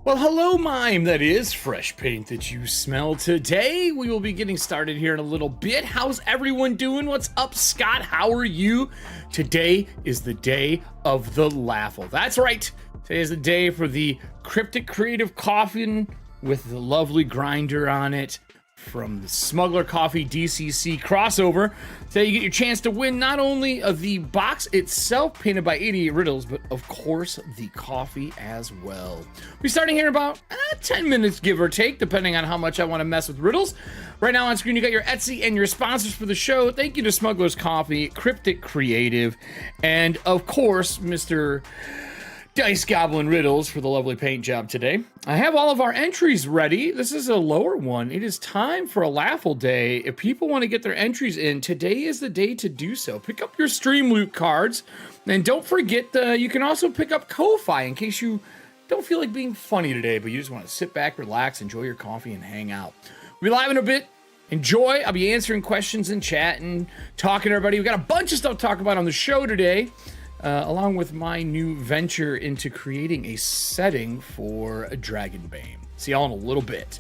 Well, hello, mime. That is fresh paint that you smell. Today, we will be getting started here in a little bit. How's everyone doing? What's up, Scott? How are you? Today is the day of the LAUGHAL. That's right. Today is the day for the Cryptic Creative Coffin with the lovely grinder on it from the Smuggler Coffee DCC crossover. Today you get your chance to win not only the box itself painted by 88 Riddles, but of course the coffee as well. We're starting here in about 10 minutes, give or take, depending on how much I want to mess with Riddles. Right now on screen you got your Etsy and your sponsors for the show. Thank you to Smuggler's Coffee, Cryptic Creative, and of course Mr. Dice Goblin Riddles for the lovely paint job today. I have all of our entries ready. This is a lower one. It is time for a LAUGHAL day. If people want to get their entries in, today is the day to do so. Pick up your StreamLoot cards, and don't forget you can also pick up Ko-Fi in case you don't feel like being funny today, but you just want to sit back, relax, enjoy your coffee, and hang out. We'll be live in a bit. Enjoy. I'll be answering questions in chat and talking to everybody. We got a bunch of stuff to talk about on the show today. Along with my new venture into creating a setting for a Dragonbane. See y'all in a little bit.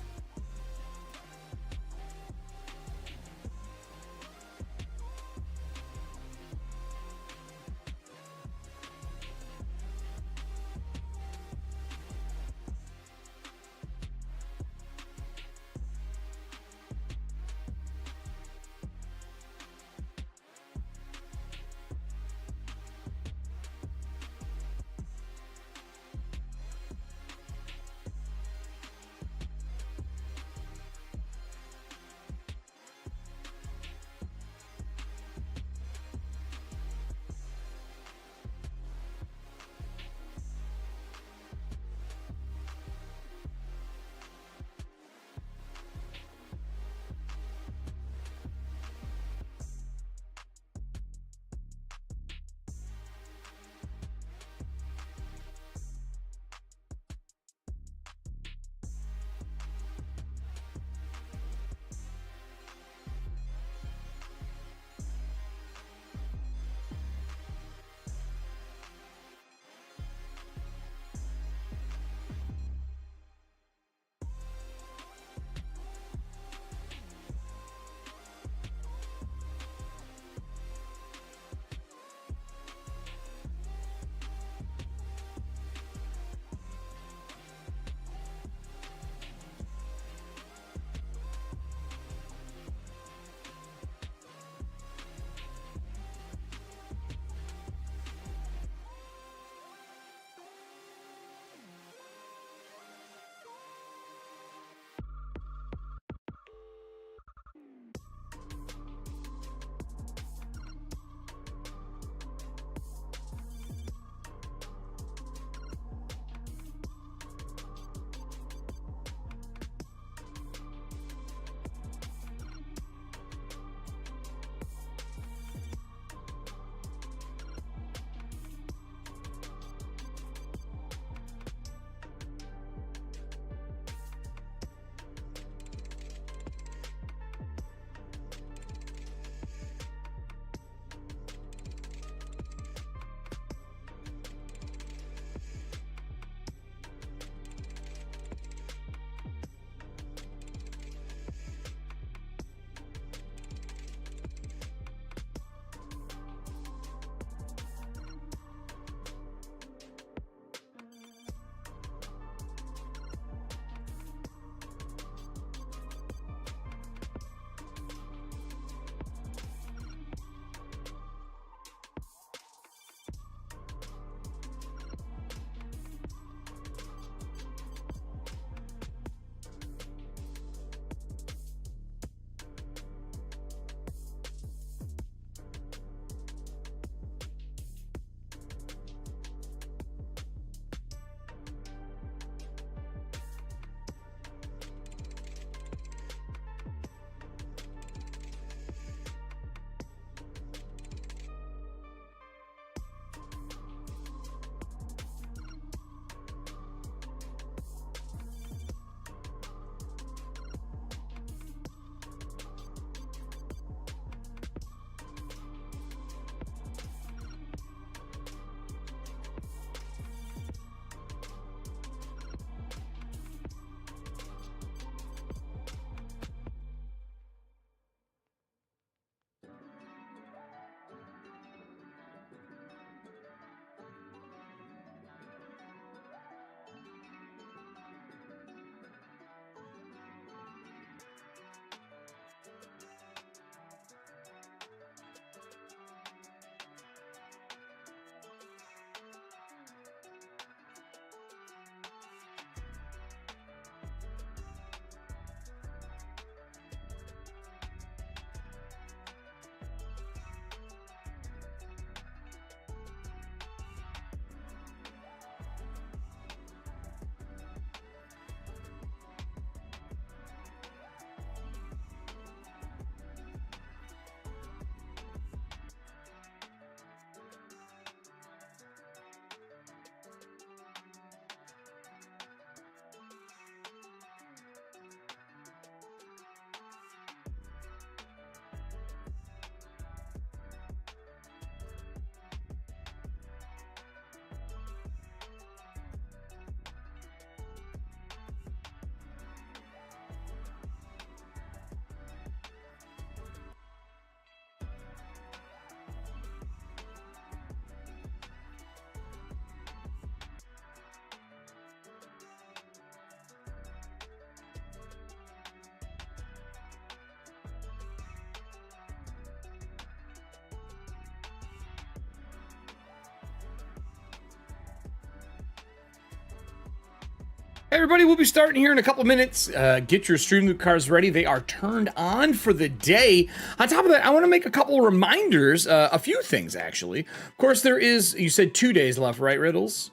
Hey everybody, we'll be starting here in a couple minutes. Get your StreamLoot cards ready. They are turned on for the day. On top of that, I want to make a couple of reminders, a few things actually. Of course, there is, you said 2 days left, right, Riddles?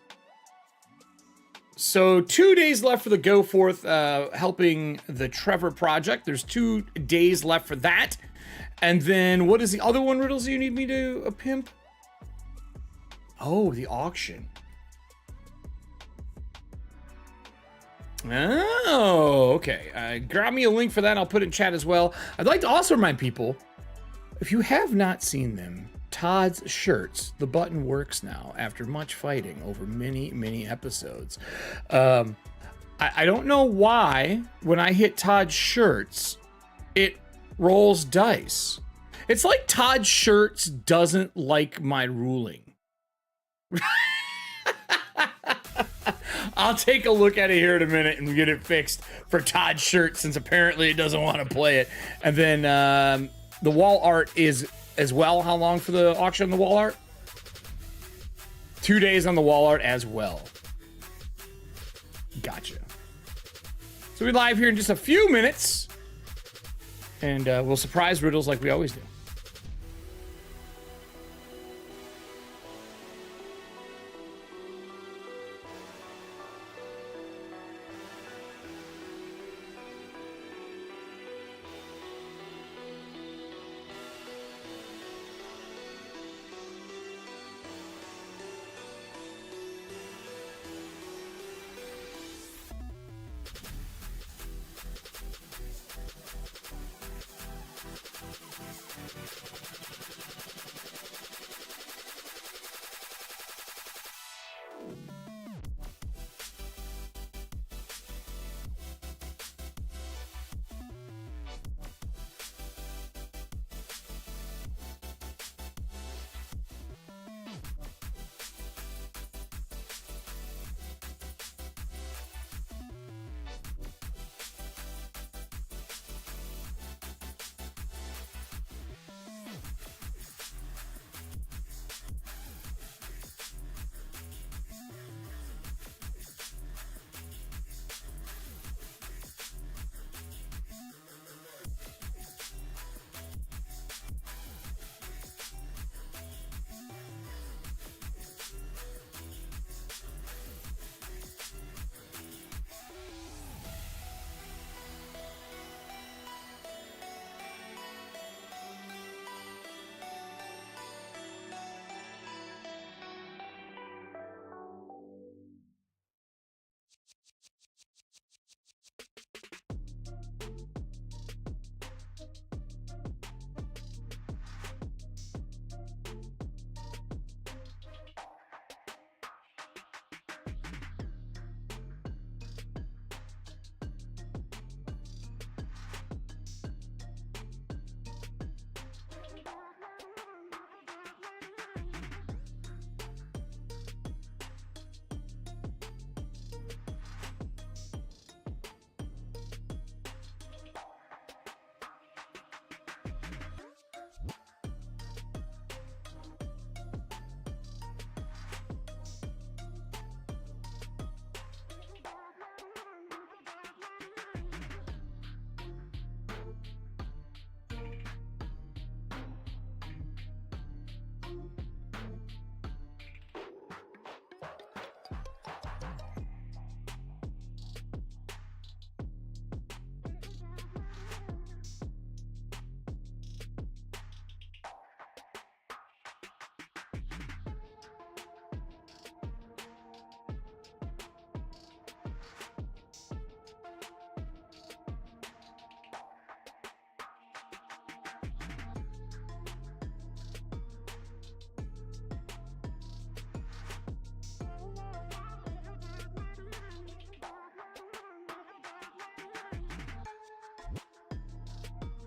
So 2 days left for the Go Forth helping the Trevor project. There's 2 days left for that. And then what is the other one, Riddles, you need me to pimp? Oh, the auction. Oh, okay. Grab me a link for that. I'll put it in chat as well. I'd like to also remind people, if you have not seen them, Todd's shirts, the button works now after much fighting over many, many episodes. I don't know why when I hit Todd's shirts, it rolls dice. It's like Todd's shirts doesn't like my ruling. I'll take a look at it here in a minute and get it fixed for Todd's shirt, since apparently it doesn't want to play it. And then the wall art is as well. How long for the auction on the wall art? 2 days on the wall art as well. Gotcha. So we'll be live here in just a few minutes, and we'll surprise Riddles like we always do.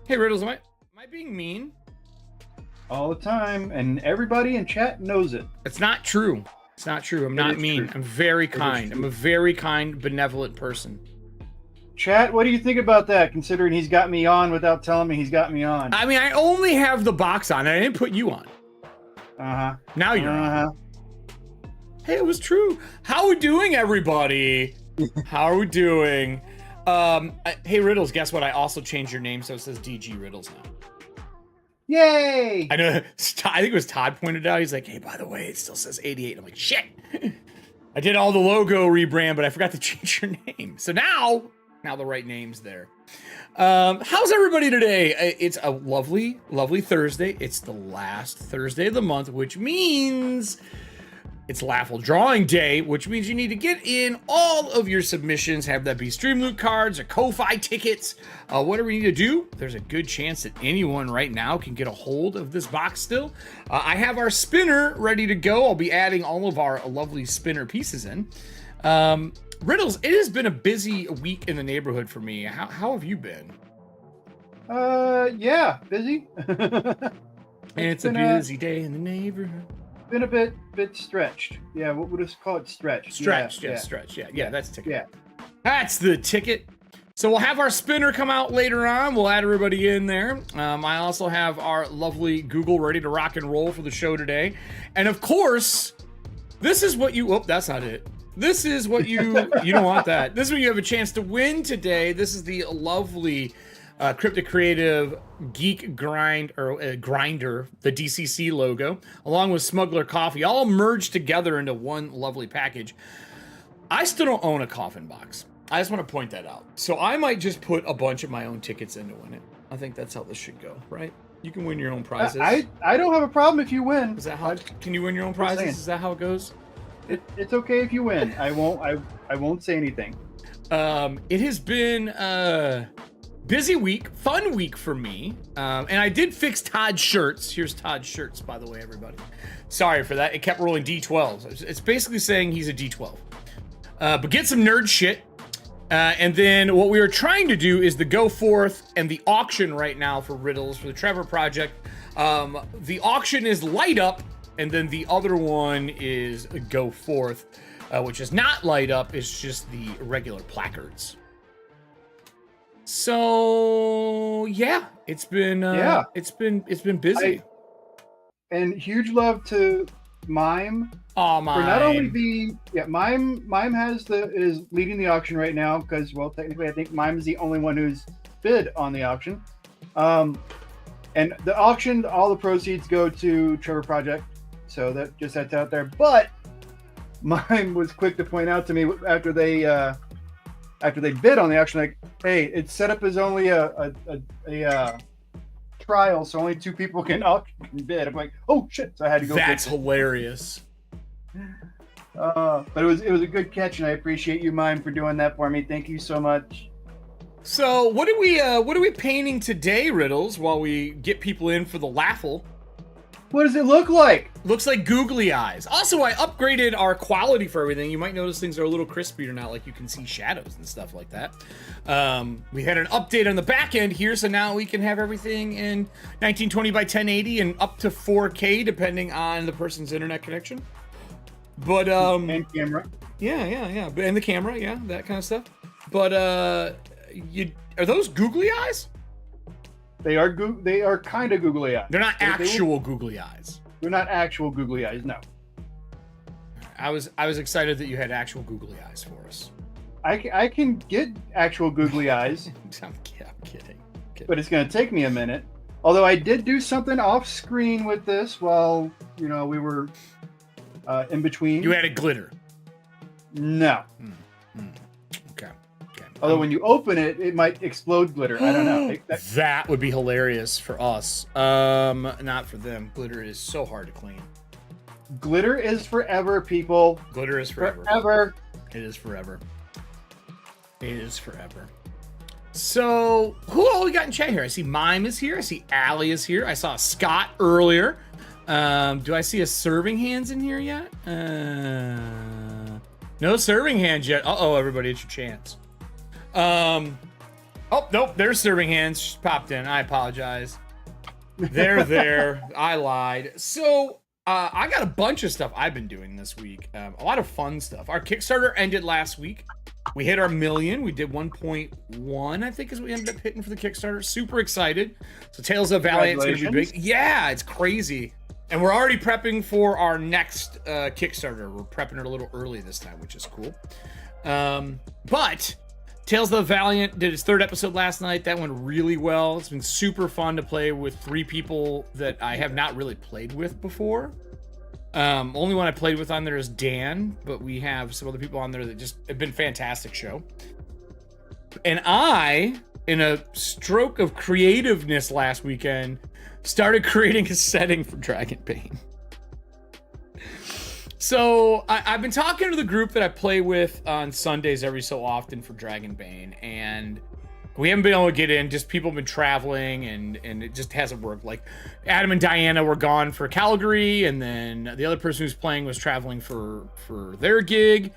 Hey Riddles, am I being mean? All the time, and everybody in chat knows it. It's not true. It's not true. I'm not mean. I'm very kind. I'm a very kind, benevolent person. Chat, what do you think about that, considering he's got me on without telling me he's got me on? I mean, I only have the box on. I didn't put you on. Now you're on. Hey, it was true. How we doing, everybody? How are we doing? Hey Riddles, guess what? I also changed your name so it says DG Riddles now. Yay! I know. I think it was Todd pointed out. He's like, "Hey, by the way, it still says 88." I'm like, "Shit." I did all the logo rebrand, but I forgot to change your name. So now the right name's there. How's everybody today? It's a lovely, lovely Thursday. It's the last Thursday of the month, which means it's RAFFLE Drawing Day, which means you need to get in all of your submissions, have that be StreamLoot cards or Ko-Fi tickets, whatever you need to do. There's a good chance that anyone right now can get a hold of this box still. I have our spinner ready to go. I'll be adding all of our lovely spinner pieces in. Riddles, it has been a busy week in the neighborhood for me. How have you been? Yeah, busy. It's a busy day in the neighborhood. Been a bit stretched. Yeah, what would us call it? Stretched. Stretched, yeah, stretched. Yeah, that's the ticket. Yeah. That's the ticket. So we'll have our spinner come out later on. We'll add everybody in there. I also have our lovely Google ready to rock and roll for the show today. And of course, this is what you, oh, that's not it. This is what you don't want that. This is what you have a chance to win today. This is the lovely Cryptic Creative Geek Grinder, the DCC logo, along with Smuggler Coffee, all merged together into one lovely package. I still don't own a coffin box. I just want to point that out. So I might just put a bunch of my own tickets in to win it. I think that's how this should go, right? You can win your own prizes. I don't have a problem if you win. Is that how? Can you win your own prizes? Is that how it goes? It's okay if you win. I won't say anything. It has been a busy week, fun week for me. And I did fix Todd's shirts. Here's Todd's shirts, by the way, everybody. Sorry for that. It kept rolling D12s. It's basically saying he's a D12. But get some nerd shit. And then what we were trying to do is the go forth and the auction right now for Riddles for the Trevor project. The auction is light up. And then the other one is Go Forth, which is not light up. It's just the regular placards. So yeah, it's been busy. And huge love to Mime. Oh, Mime. For not only the Mime is leading the auction right now because, well, technically I think Mime is the only one who's bid on the auction. And the auction, all the proceeds go to Trevor Project. So that's out there. But Mime was quick to point out to me after they bid on the auction, like, hey, it's set up as only a trial, so only 2 people can bid. I'm like, oh shit! So I had to go. That's hilarious. But it was a good catch, and I appreciate you, Mime, for doing that for me. Thank you so much. So what are we painting today, Riddles? While we get people in for the RAFFLE. What does it look like? Looks like googly eyes. Also, I upgraded our quality for everything. You might notice things are a little crispier now, like you can see shadows and stuff like that. We had an update on the back end here, so now we can have everything in 1920 by 1080 and up to 4K, depending on the person's internet connection. But and camera. Yeah, and the camera, yeah, that kind of stuff. But are those googly eyes? They are kind of googly eyes. They're not actual googly eyes. They're not actual googly eyes, no. I was excited that you had actual googly eyes for us. I can get actual googly eyes. I'm kidding. But it's going to take me a minute. Although I did do something off screen with this while, we were in between. You added glitter. No. Okay. Although when you open it, it might explode glitter. I don't know. That would be hilarious for us. Not for them. Glitter is so hard to clean. Glitter is forever, people. Glitter is forever. Forever. It is forever. It is forever. So, who all we got in chat here? I see Mime is here. I see Allie is here. I saw Scott earlier. Do I see a serving hands in here yet? No serving hands yet. Uh-oh, everybody, it's your chance. Oh, nope, there's serving hands. Just popped in. I apologize. They're there. I lied. So, I got a bunch of stuff I've been doing this week. A lot of fun stuff. Our Kickstarter ended last week. We hit our million. We did 1.1, I think, is what we ended up hitting for the Kickstarter. Super excited. So Tales of Valiant's going to be big. Yeah, it's crazy. And we're already prepping for our next Kickstarter. We're prepping it a little early this time, which is cool. But Tales of the Valiant did its 3rd episode last night. That went really well. It's been super fun to play with 3 people that I have not really played with before. Only one I played with on there is Dan, but we have some other people on there that just have been fantastic show. And I, in a stroke of creativeness last weekend, started creating a setting for Dragonbane. So I've been talking to the group that I play with on Sundays every so often for Dragonbane, and we haven't been able to get in. Just people have been traveling, and it just hasn't worked. Like Adam and Diana were gone for Calgary, and then the other person who's playing was traveling for their gig.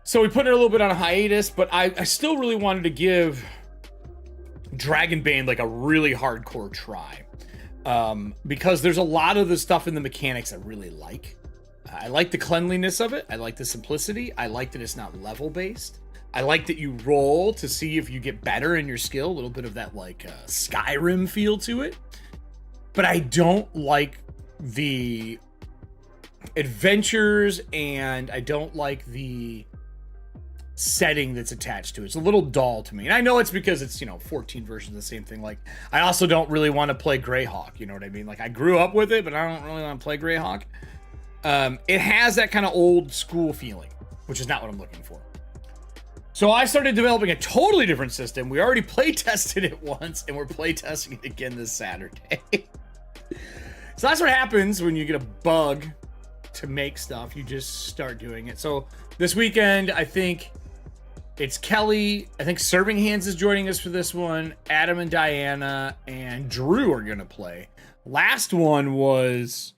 So we put it a little bit on a hiatus, but I still really wanted to give Dragonbane like a really hardcore try, because there's a lot of the stuff in the mechanics I really like. I like the cleanliness of it. I like the simplicity. I like that it's not level based. I like that you roll to see if you get better in your skill. A little bit of that like Skyrim feel to it. But I don't like the adventures, and I don't like the setting that's attached to it. It's a little dull to me. And I know it's because it's, 14 versions of the same thing. Like, I also don't really want to play Greyhawk. You know what I mean? Like, I grew up with it, but I don't really want to play Greyhawk. It has that kind of old school feeling, which is not what I'm looking for. So I started developing a totally different system. We already play tested it once, and we're play testing it again this Saturday. So that's what happens when you get a bug to make stuff. You just start doing it. So this weekend, I think it's Kelly. I think Serving Hands is joining us for this one. Adam and Diana and Drew are going to play. Last one was...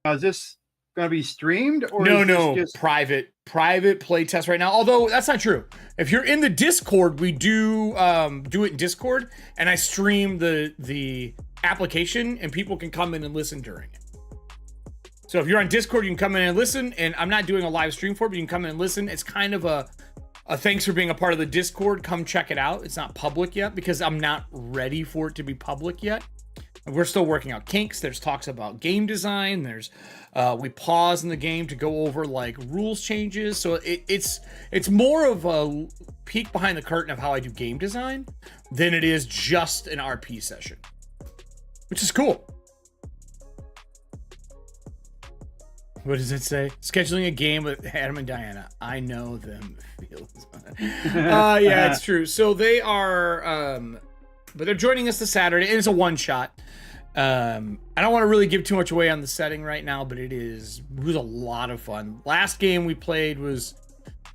Is this going to be streamed, or no, just private play test right now? Although that's not true. If you're in the Discord, we do it in Discord, and I stream the application, and people can come in and listen during it. So if you're on Discord, you can come in and listen, and I'm not doing a live stream for it, but you can come in and listen. It's kind of a thanks for being a part of the Discord. Come check it out. It's not public yet because I'm not ready for it to be public yet. We're still working out kinks. There's talks about game design. There's we pause in the game to go over like rules changes. So it's more of a peek behind the curtain of how I do game design than it is just an RP session, which is cool. What does it say? Scheduling a game with Adam and Diana. I know them feels. Yeah, it's true. So they are, but they're joining us this Saturday, and it's a one shot. I don't want to really give too much away on the setting right now, but it was a lot of fun. Last game we played was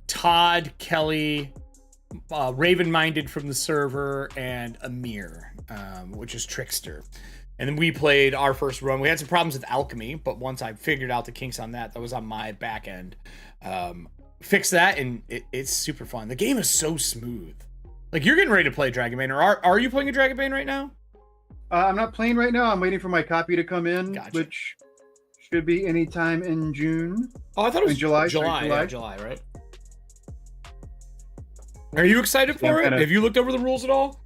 Todd, Kelly, Raven Minded from the server, and Amir, which is Trickster. And then we played our first run. We had some problems with alchemy, but once I figured out the kinks on that was on my back end. Fixed that, and it's super fun. The game is so smooth. Like, you're getting ready to play Dragonbane, or are you playing a Dragonbane right now? I'm not playing right now. I'm waiting for my copy to come in, Gotcha. Which should be anytime in June. Oh, I thought it was July. July, right? Are you excited for it? Have you looked over the rules at all?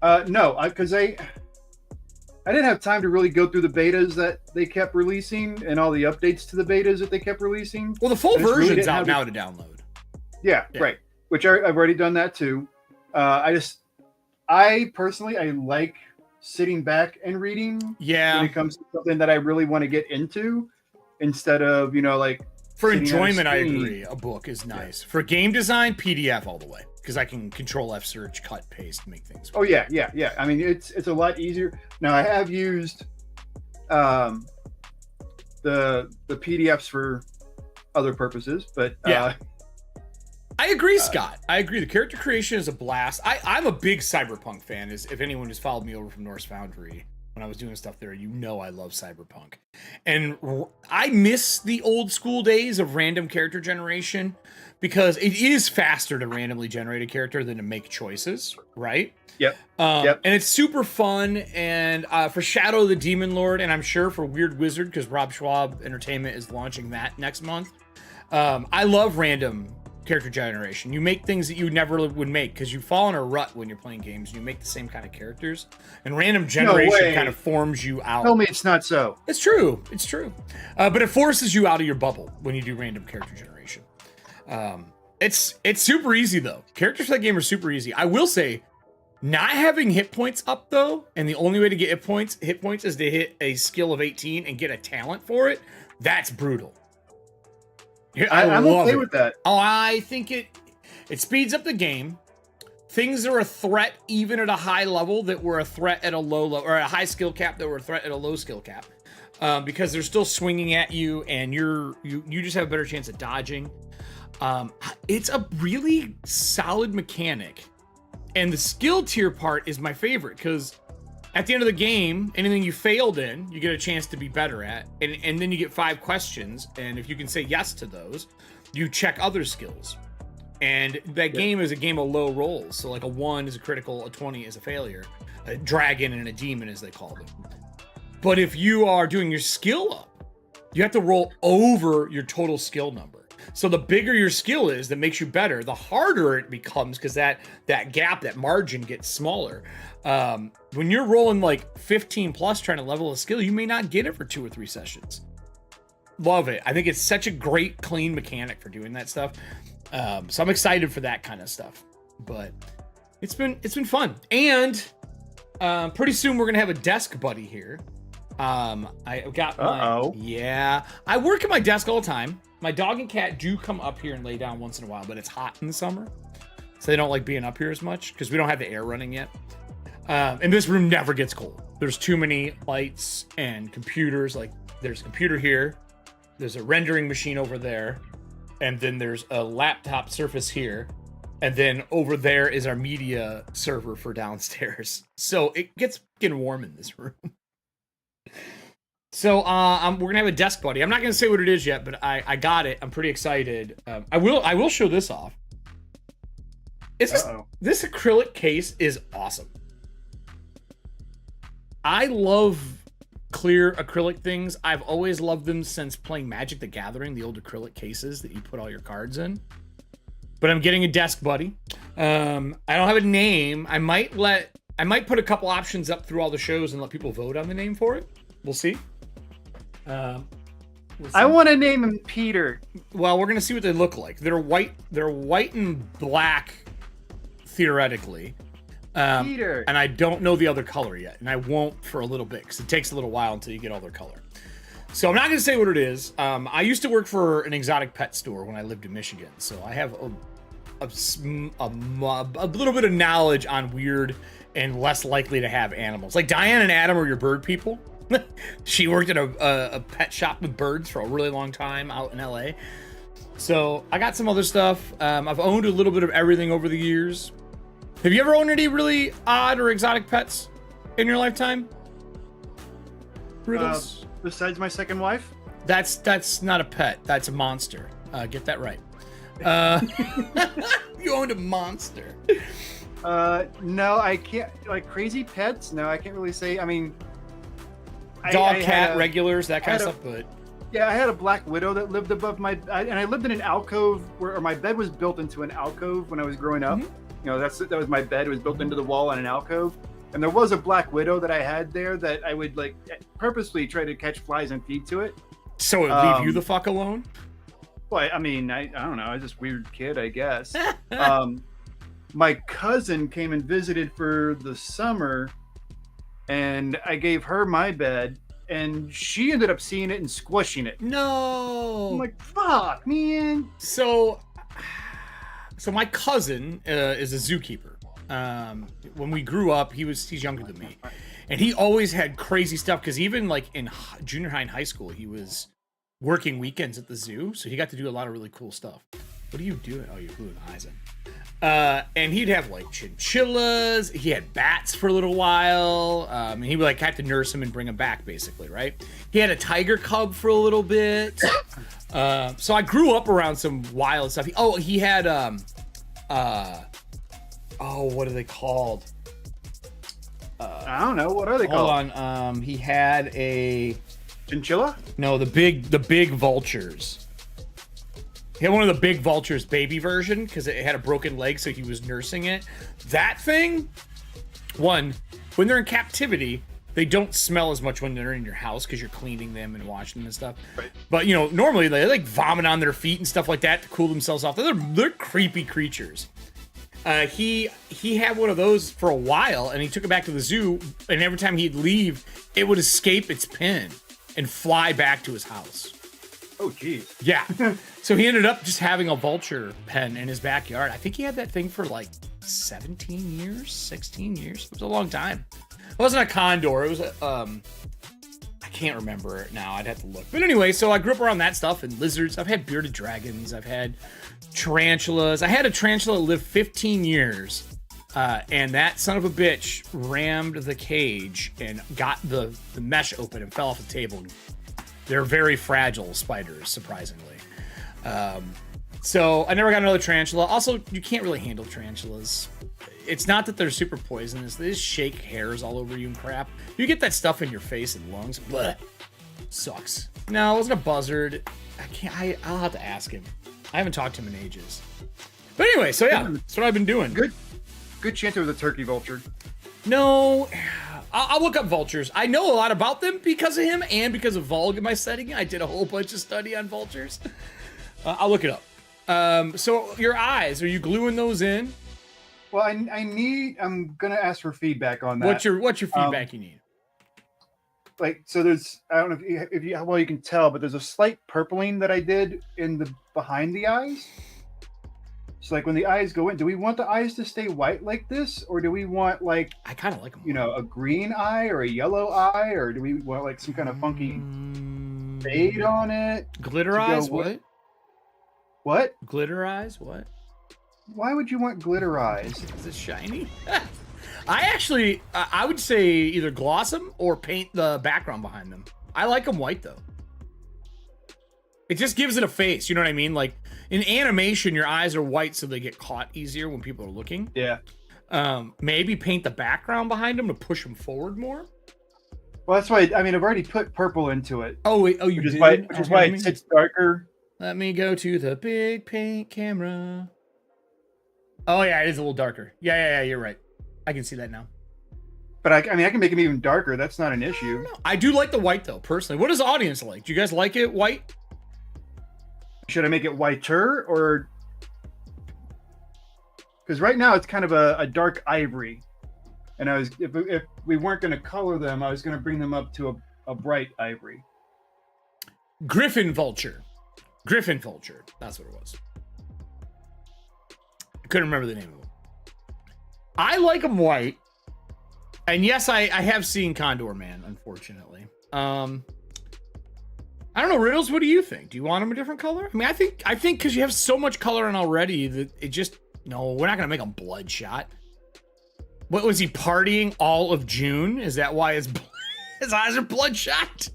No, because I didn't have time to really go through the betas that they kept releasing and all the updates to the betas that they kept releasing. Well, the full version's out now to download. Yeah, right. Which I've already done that too. I personally like sitting back and reading. Yeah. When it comes to something that I really want to get into, instead of like for enjoyment. I agree. A book is nice. For game design, PDF all the way, because I can Control F search, cut, paste, make things. Oh yeah. I mean, it's a lot easier. Now I have used the PDFs for other purposes, but yeah. I agree, Scott. I agree. The character creation is a blast. I'm a big Cyberpunk fan. If anyone has followed me over from Norse Foundry when I was doing stuff there, I love Cyberpunk. And I miss the old school days of random character generation, because it is faster to randomly generate a character than to make choices, right? Yep. And it's super fun. And for Shadow of the Demon Lord, and I'm sure for Weird Wizard, because Rob Schwab Entertainment is launching that next month, I love random character generation. You make things that you never would make because you fall in a rut when you're playing games. You make the same kind of characters, and random generation kind of forms you out. Tell me it's not so. It's true. But it forces you out of your bubble when you do random character generation. It's super easy though. Characters for that game are super easy. I will say, not having hit points up though, and the only way to get hit points is to hit a skill of 18 and get a talent for it. That's brutal. I'm okay with that. Oh, I think it speeds up the game. Things are a threat even at a high level that were a threat at a low level, or a high skill cap that were a threat at a low skill cap, because they're still swinging at you, and you just have a better chance at dodging. It's a really solid mechanic, and the skill tier part is my favorite because at the end of the game, anything you failed in, you get a chance to be better at, and then you get 5 questions, and if you can say yes to those, you check other skills. And that game is a game of low rolls. So like a 1 is a critical, a 20 is a failure, a dragon and a demon as they call them. But if you are doing your skill up, you have to roll over your total skill number. So the bigger your skill is that makes you better, the harder it becomes because that gap, that margin gets smaller. When you're rolling like 15 plus trying to level a skill, you may not get it for 2 or 3 sessions. Love it. I think it's such a great, clean mechanic for doing that stuff. So I'm excited for that kind of stuff, but it's been fun. And pretty soon we're gonna have a desk buddy here. I got my yeah. I work at my desk all the time. My dog and cat do come up here and lay down once in a while, but it's hot in the summer, so they don't like being up here as much because we don't have the air running yet. And this room never gets cold. There's too many lights and computers. Like there's a computer here, there's a rendering machine over there. And then there's a laptop Surface here. And then over there is our media server for downstairs. So it gets getting warm in this room. So we're going to have a desk buddy. I'm not going to say what it is yet, but I got it. I'm pretty excited. I will show this off. This acrylic case is awesome. I love clear acrylic things. I've always loved them since playing Magic the Gathering, the old acrylic cases that you put all your cards in. But I'm getting a desk buddy. I don't have a name. I might put a couple options up through all the shows and let people vote on the name for it. We'll see. I want to name him Peter. Well, we're gonna see what they look like. They're white and black, theoretically. Peter. And I don't know the other color yet, and I won't for a little bit because it takes a little while until you get all their color. So I'm not going to say what it is. I used to work for an exotic pet store when I lived in Michigan, so I have a little bit of knowledge on weird and less likely to have animals. Like Diane and Adam are your bird people. She worked at a pet shop with birds for a really long time out in LA. So I got some other stuff. I've owned a little bit of everything over the years. Have you ever owned any really odd or exotic pets in your lifetime? Besides my second wife? That's not a pet. That's a monster. Get that right. You owned a monster. No, I can't. Like crazy pets? No, I can't really say. I mean, dog, cat, regulars, that kind of stuff. But yeah, I had a black widow that lived above my, and I lived in an alcove where my bed was built into an alcove when I was growing up. Mm-hmm. You know, that was my bed. It was built into the wall on an alcove. And there was a black widow that I had there that I would like purposely try to catch flies and feed to it. So it would leave you the fuck alone? Well, I mean, I don't know. I was just a weird kid, I guess. My cousin came and visited for the summer, and I gave her my bed, and she ended up seeing it and squishing it. No. I'm like, fuck, man. So my cousin is a zookeeper. When we grew up, he's younger than me, and he always had crazy stuff because even like in junior high and high school, he was working weekends at the zoo, so he got to do a lot of really cool stuff. What are you doing? Oh, you're gluing eyes in. And he'd have like chinchillas. He had bats for a little while. And he would like have to nurse him and bring him back, basically, right? He had a tiger cub for a little bit. So I grew up around some wild stuff. He had what are they called? I don't know. What are they called? Hold on. He had a chinchilla? No, the big vultures. He had one of the big vultures baby version because it had a broken leg, so he was nursing it. That thing, when they're in captivity, They don't smell as much when they're in your house because you're cleaning them and washing them and stuff. Right. But you know, normally they like vomit on their feet and stuff like that to cool themselves off. They're creepy creatures. He had one of those for a while, and he took it back to the zoo. And every time he'd leave, it would escape its pen and fly back to his house. Oh, geez. Yeah. So he ended up just having a vulture pen in his backyard. I think he had that thing for like 17 years, 16 years. It was a long time. It wasn't a condor. It was a, I can't remember it now. I'd have to look. But anyway, so I grew up around that stuff and lizards. I've had bearded dragons. I've had tarantulas. I had a tarantula live 15 years. And that son of a bitch rammed the cage and got the mesh open and fell off the table. They're very fragile spiders, surprisingly. So I never got another tarantula. Also, you can't really handle tarantulas. It's not that they're super poisonous. They just shake hairs all over you and crap. You get that stuff in your face and lungs. Blech. Sucks. No, it wasn't a buzzard. I'll have to ask him. I haven't talked to him in ages. But anyway, so yeah, that's what I've been doing. Good chance it was a turkey vulture. No, I'll look up vultures. I know a lot about them because of him and because of Volg in my studying. I did a whole bunch of study on vultures. I'll look it up. So your eyes, are you gluing those in? Well, I'm gonna ask for feedback on that. What's your feedback you need? Like, so there's, I don't know if you well, you can tell, but there's a slight purpling that I did in the behind the eyes. So like when the eyes go in, do we want the eyes to stay white like this, or do we want like, I kind of like them, you know, a green eye or a yellow eye, or do we want like some kind of funky fade on it? Glitter eyes? What? Glitter eyes? What? Why would you want glitter eyes? Is it shiny? I would say either gloss them or paint the background behind them. I like them white though. It just gives it a face, you know what I mean? Like in animation, your eyes are white so they get caught easier when people are looking. Yeah. Maybe paint the background behind them to push them forward more. Well, that's why, I mean, I've already put purple into it. Oh, wait, you did? Which is why it's darker. Let me go to the big paint camera. Oh, yeah, it is a little darker. Yeah, you're right. I can see that now. But I mean, I can make them even darker. That's not an issue. I do like the white, though, personally. What does the audience like? Do you guys like it white? Should I make it whiter or? Because right now it's kind of a dark ivory, and if we weren't going to color them, I was going to bring them up to a bright ivory. Griffin vulture. That's what it was. I couldn't remember the name of them. I like them white, and yes, I have seen Condor Man, unfortunately. I don't know, Riddles, what do you think? Do you want them a different color? I mean, I think because you have so much color in already that it just, no, we're not going to make them bloodshot. What was he partying all of June? Is that why his eyes are bloodshot?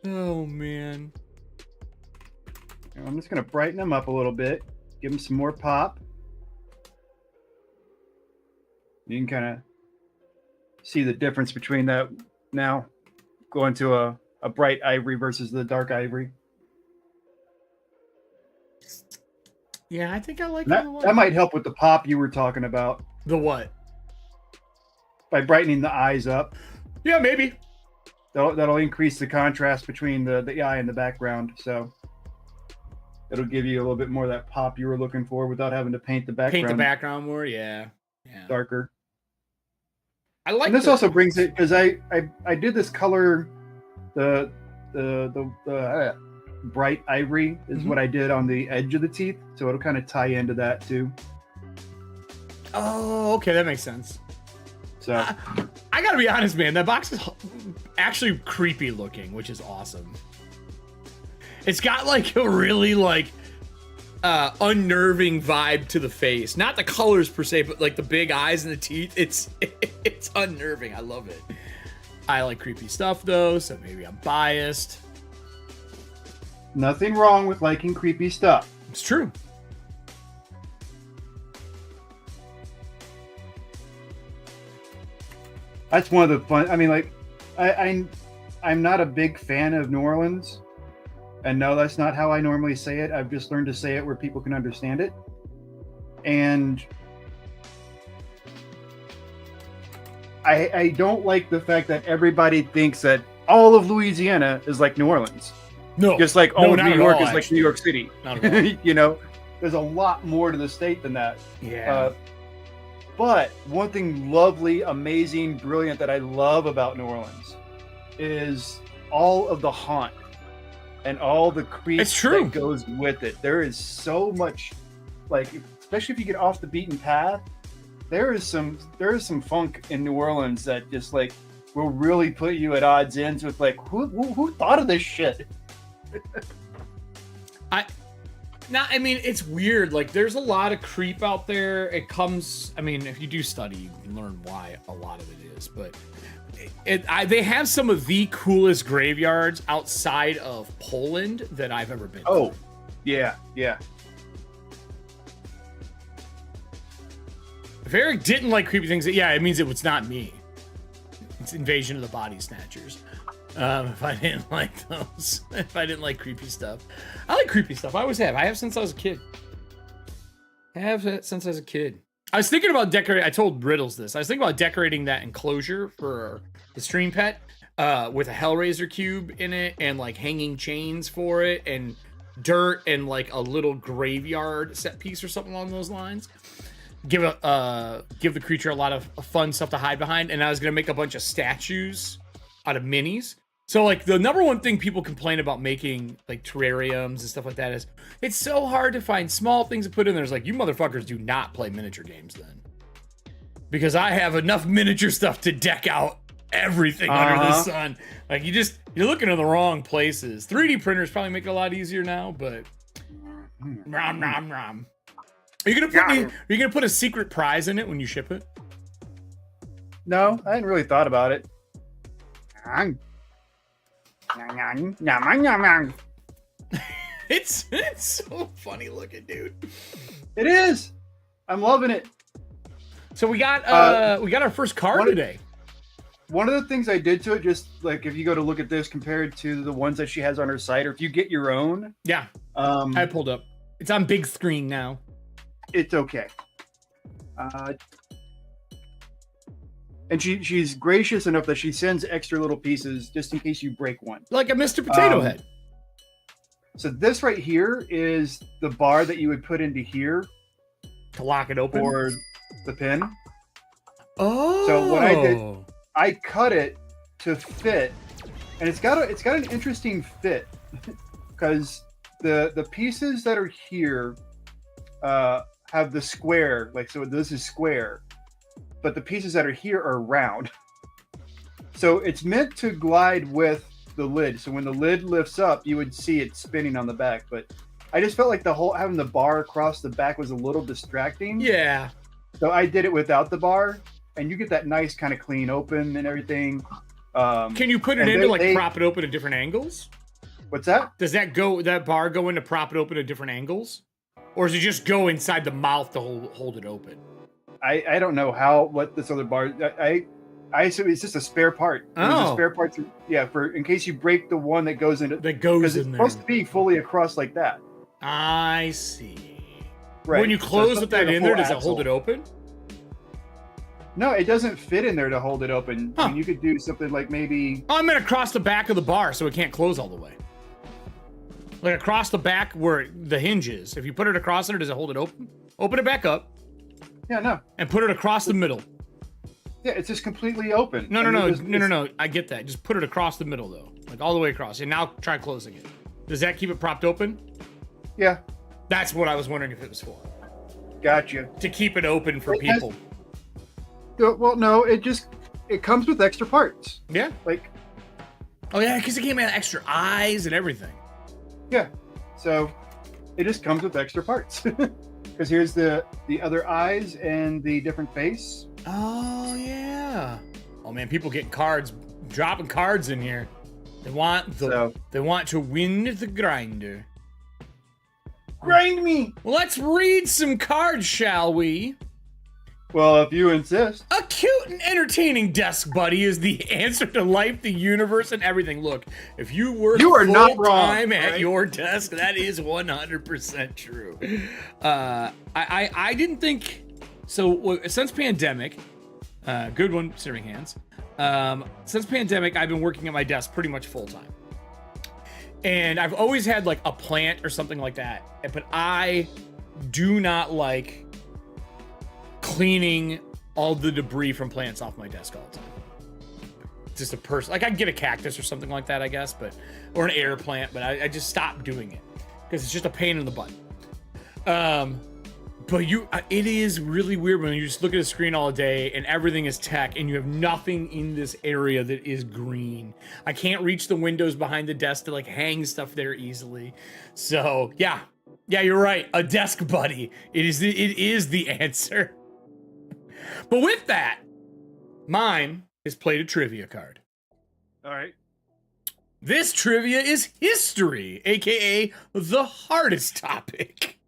Oh, man. I'm just going to brighten them up a little bit. Give them some more pop. You can kind of see the difference between that now going to a bright ivory versus the dark ivory. Yeah, I think I like that. That might help with the pop you were talking about. The what? By brightening the eyes up. Yeah, maybe. That'll increase the contrast between the eye and the background. So it'll give you a little bit more of that pop you were looking for without having to paint the background. Paint the background more, yeah. Darker. I like. And this also brings it because I did this color, the bright ivory is what I did on the edge of the teeth, so it'll kind of tie into that too. Oh, okay, that makes sense. So I gotta be honest, man, that box is actually creepy looking, which is awesome. It's got like a really like unnerving vibe to the face, not the colors per se, but like the big eyes and the teeth. It's unnerving. I love it. I like creepy stuff though, so maybe I'm biased. Nothing wrong with liking creepy stuff. It's true. That's one of the fun. I mean, like, I'm not a big fan of New Orleans. And no, that's not how I normally say it. I've just learned to say it where people can understand it. And I don't like the fact that everybody thinks that all of Louisiana is like New Orleans. No, just like all of New York is like New York City. Not at all. You know, there's a lot more to the state than that. Yeah. But one thing lovely, amazing, brilliant that I love about New Orleans is all of the haunt and all the creep that goes with it. There is so much, like, especially if you get off the beaten path, there is some funk in New Orleans that just like will really put you at odds ends with like who thought of this shit. I mean, it's weird. Like, there's a lot of creep out there. It comes, I mean, if you do study, you can learn why a lot of it is. But they have some of the coolest graveyards outside of Poland that I've ever been to. Oh, yeah, yeah. If Eric didn't like creepy things, yeah, it means it was not me. It's Invasion of the Body Snatchers. If I didn't like those, if I didn't like creepy stuff. I like creepy stuff. I always have. I have since I was a kid. I was thinking about decorating. I told Riddles this. I was thinking about decorating that enclosure for the stream pet with a Hellraiser cube in it and like hanging chains for it and dirt and like a little graveyard set piece or something along those lines. Give the creature a lot of fun stuff to hide behind. And I was gonna make a bunch of statues out of minis. So like the number one thing people complain about making like terrariums and stuff like that is it's so hard to find small things to put in there. It's like, you motherfuckers do not play miniature games then, because I have enough miniature stuff to deck out everything under the sun. Like you're looking in the wrong places. 3D printers probably make it a lot easier now, but rom. Are you gonna put a secret prize in it when you ship it? No, I hadn't really thought about it. It's so funny looking, dude. It is. I'm loving it. So we got our first card today. One of the things I did to it, just like if you go to look at this compared to the ones that she has on her site, or if you get your own, yeah, I pulled up. It's on big screen now. It's okay. And she's gracious enough that she sends extra little pieces just in case you break one. Like a Mr. Potato Head. So this right here is the bar that you would put into here to lock it open for the pin. Oh. So what I did, I cut it to fit, and it's got an interesting fit because the pieces that are here have the square, like, so this is square, but the pieces that are here are round. So it's meant to glide with the lid. So when the lid lifts up, you would see it spinning on the back. But I just felt like having the bar across the back was a little distracting. Yeah. So I did it without the bar, and you get that nice kind of clean open and everything. Can you put it in to prop it open at different angles? What's that? Does that bar go in to prop it open at different angles? Or does it just go inside the mouth to hold it open? I don't know what this other bar. I assume it's just a spare part. Oh, a spare part. For in case you break the one that goes into. That goes in there. It's supposed to be fully across like that. I see. Right. When you close with that in there, does it hold it open? No, it doesn't fit in there to hold it open. Huh. I mean, you could do something like maybe. Oh, I meant across the back of the bar so it can't close all the way. Like across the back where the hinge is. If you put it across there, does it hold it open? Open it back up. Yeah, no. And put it across the middle. Yeah, it's just completely open. No. I get that. Just put it across the middle though, like all the way across. And now try closing it. Does that keep it propped open? Yeah. That's what I was wondering if it was for. Gotcha. To keep it open for people. Well, no, it comes with extra parts. Yeah. Like. Oh yeah, because it came with extra eyes and everything. Yeah. So it just comes with extra parts. Because here's the other eyes and the different face. Oh yeah. Oh man, people getting cards, dropping cards in here. They want to win the grinder. Grind me. Well, let's read some cards, shall we? Well, if you insist. A cute and entertaining desk buddy is the answer to life, the universe, and everything. Look, if you are not wrong at your desk, that is 100% true. I didn't think so. Since pandemic, Good one, serving hands. Since pandemic, I've been working at my desk pretty much full time. And I've always had like a plant or something like that. But I do not like cleaning all the debris from plants off my desk all the time. Just a person, like I'd get a cactus or something like that, I guess, or an air plant, but I just stopped doing it because it's just a pain in the butt. But it is really weird when you just look at a screen all day and everything is tech and you have nothing in this area that is green. I can't reach the windows behind the desk to like hang stuff there easily. So yeah, you're right. A desk buddy. It is the answer. But with that, mine is played a trivia card. All right. This trivia is history, aka the hardest topic.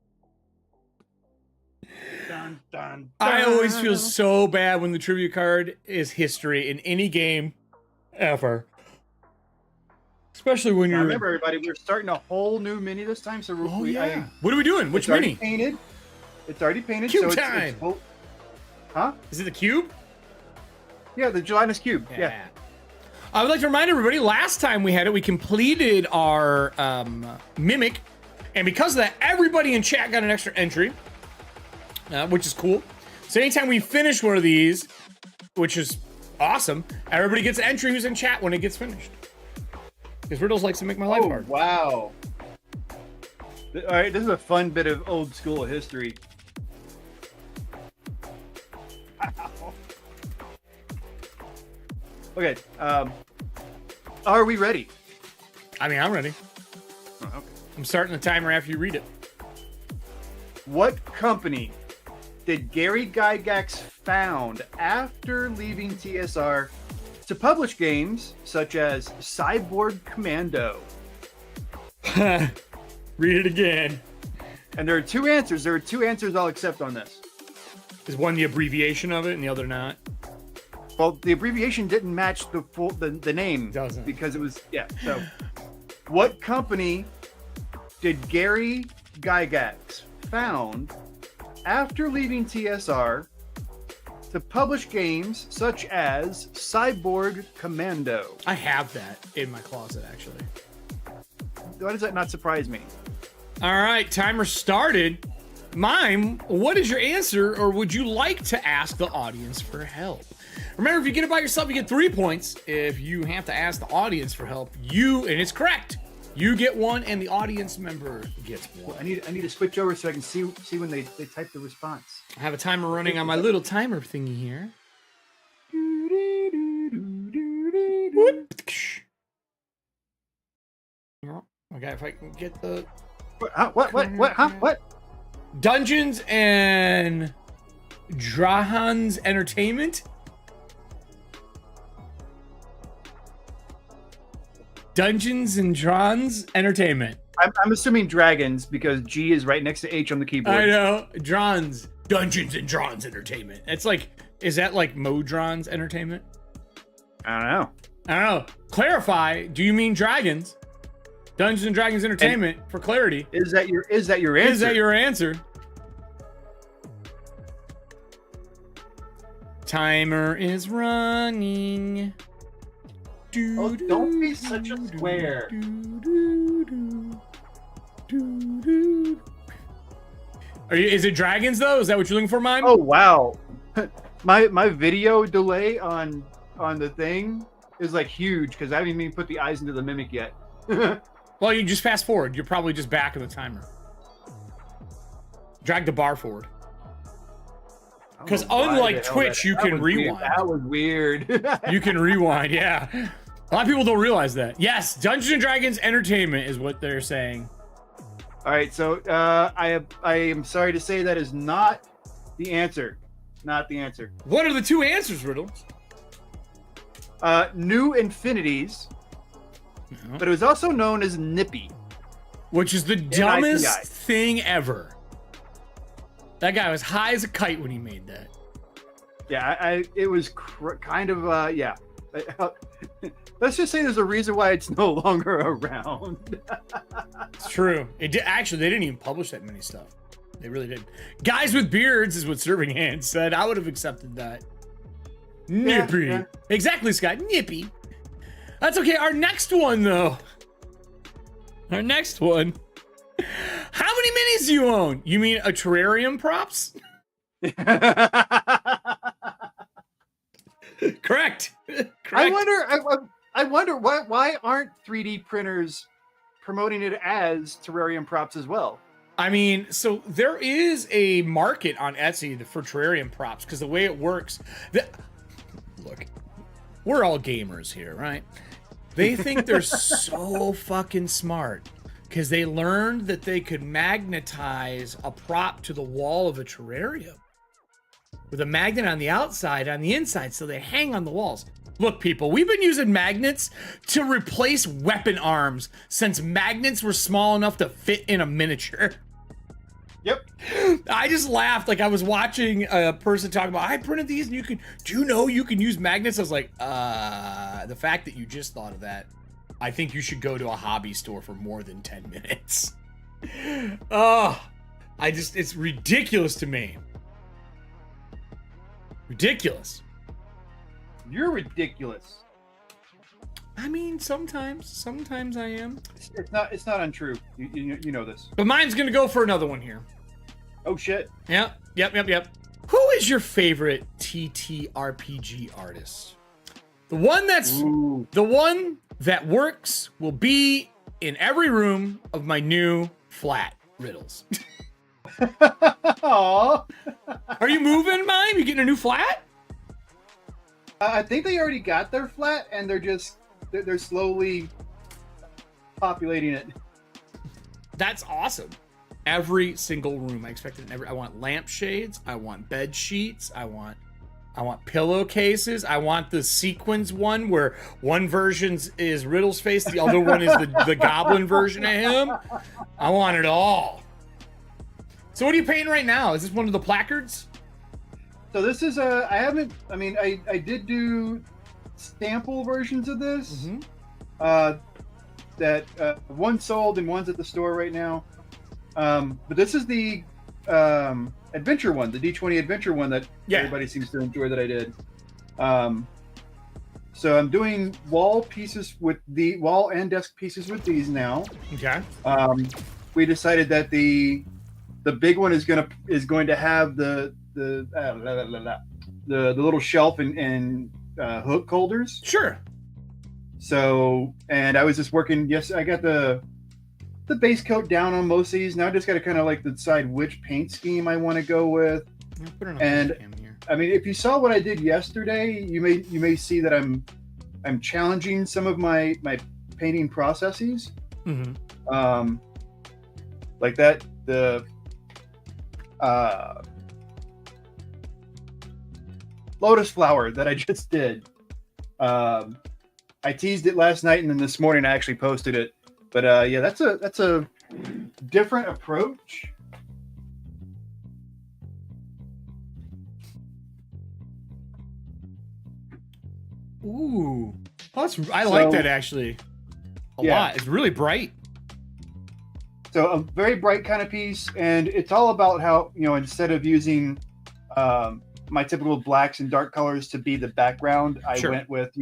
Dun, dun, dun. I always feel so bad when the trivia card is history in any game ever. Especially when you're... Remember, everybody, we're starting a whole new mini this time. So what are we doing? Which mini? Painted. It's already painted. Cube so time. Huh? Is it the cube? Yeah, the gelatinous cube. Yeah. I would like to remind everybody, last time we had it, we completed our mimic. And because of that, everybody in chat got an extra entry. Which is cool. So anytime we finish one of these, which is awesome, everybody gets an entry who's in chat when it gets finished. Because Riddles likes to make my life hard. Wow. All right, this is a fun bit of old school history. Wow. Okay, are we ready? I mean, I'm ready. Oh, okay. I'm starting the timer after you read it. What company did Gary Gygax found after leaving TSR to publish games such as Cyborg Commando? Read it again. And there are two answers. There are two answers I'll accept on this. Is one the abbreviation of it and the other not? Well, the abbreviation didn't match the name. It doesn't. Because it was, yeah. So, what company did Gary Gygax found after leaving TSR to publish games such as Cyborg Commando? I have that in my closet, actually. Why does that not surprise me? All right, timer started. Mime, what is your answer, or would you like to ask the audience for help? Remember, if you get it by yourself, you get 3 points. If you have to ask the audience for help, and it's correct, you get 1, and the audience member gets 1. Well, I need to switch over so I can see when they type the response. I have a timer running on my little timer thingy here. Okay, if I can get the... What? Dungeons and Dragons Entertainment? Dungeons and Dragons Entertainment. I'm assuming dragons because G is right next to H on the keyboard. I know. Drons. Dungeons and Dragons Entertainment. It's like, is that like Modrons Entertainment? I don't know. Clarify. Do you mean dragons? Dungeons and Dragons Entertainment, for clarity. Is that your answer? Is that your answer? Timer is running. Oh, don't be such a square. Is it dragons though? Is that what you're looking for, Mime? Oh wow. my video delay on the thing is like huge because I haven't even put the eyes into the mimic yet. Well, you just fast forward. You're probably just back in the timer. Drag the bar forward. Because unlike Twitch, you can rewind. That was weird. You can rewind, yeah. A lot of people don't realize that. Yes, Dungeons and Dragons Entertainment is what they're saying. All right, so I am sorry to say that is not the answer. Not the answer. What are the two answers, Riddles? New Infinities, No. but it was also known as Nippy. Which is the dumbest thing ever. That guy was high as a kite when he made that. Yeah, it was kind of, yeah. Let's just say there's a reason why it's no longer around. It's true. Actually, they didn't even publish that many stuff. They really didn't. Guys with beards is what Serving Hands said. I would have accepted that. Nippy. Yeah. Exactly, Scott. Nippy. That's okay. Our next one, though. Our next one. How many minis do you own? You mean a terrarium props? Correct. I wonder why aren't 3D printers promoting it as terrarium props as well? I mean, so there is a market on Etsy for terrarium props because the way it works, look, we're all gamers here, right? They think they're so fucking smart because they learned that they could magnetize a prop to the wall of a terrarium with a magnet on the outside, on the inside, so they hang on the walls. Look, people, we've been using magnets to replace weapon arms since magnets were small enough to fit in a miniature. Yep. I just laughed like I was watching a person talk about, I printed these and do you know you can use magnets? I was like, the fact that you just thought of that, I think you should go to a hobby store for more than 10 minutes. It's ridiculous to me. Ridiculous. You're ridiculous. I mean, sometimes I am. It's not untrue. You know this. But mine's gonna go for another one here. Oh shit. Yep. Who is your favorite TTRPG artist? The one that works will be in every room of my new flat, Riddles. Aww. Are you moving, Mime? You getting a new flat? I think they already got their flat, and they're slowly populating it. That's awesome. Every single room, I expected. I want lampshades. I want bed sheets. I want pillowcases. I want the sequins one where one version is Riddle's face, the other one is the goblin version of him. I want it all. So what are you painting right now? Is this one of the placards? So this is I did do sample versions of this. That one sold and one's at the store right now. But this is the adventure one, the D20 adventure one that everybody seems to enjoy that I did. So I'm doing wall pieces with the wall and desk pieces with these now. Okay. We decided that the big one is going to have the little shelf and hook holders. Sure. So, and I was just working. Yes, I got the base coat down on most of these. Now I just got to kind of like decide which paint scheme I want to go with. And I mean, if you saw what I did yesterday, you may see that I'm challenging some of my painting processes. Like that the lotus flower that I just did. I teased it last night, and then this morning I actually posted it. But yeah, that's a different approach. Ooh, I like that actually a lot. It's really bright. So a very bright kind of piece, and it's all about how, instead of using my typical blacks and dark colors to be the background, I went with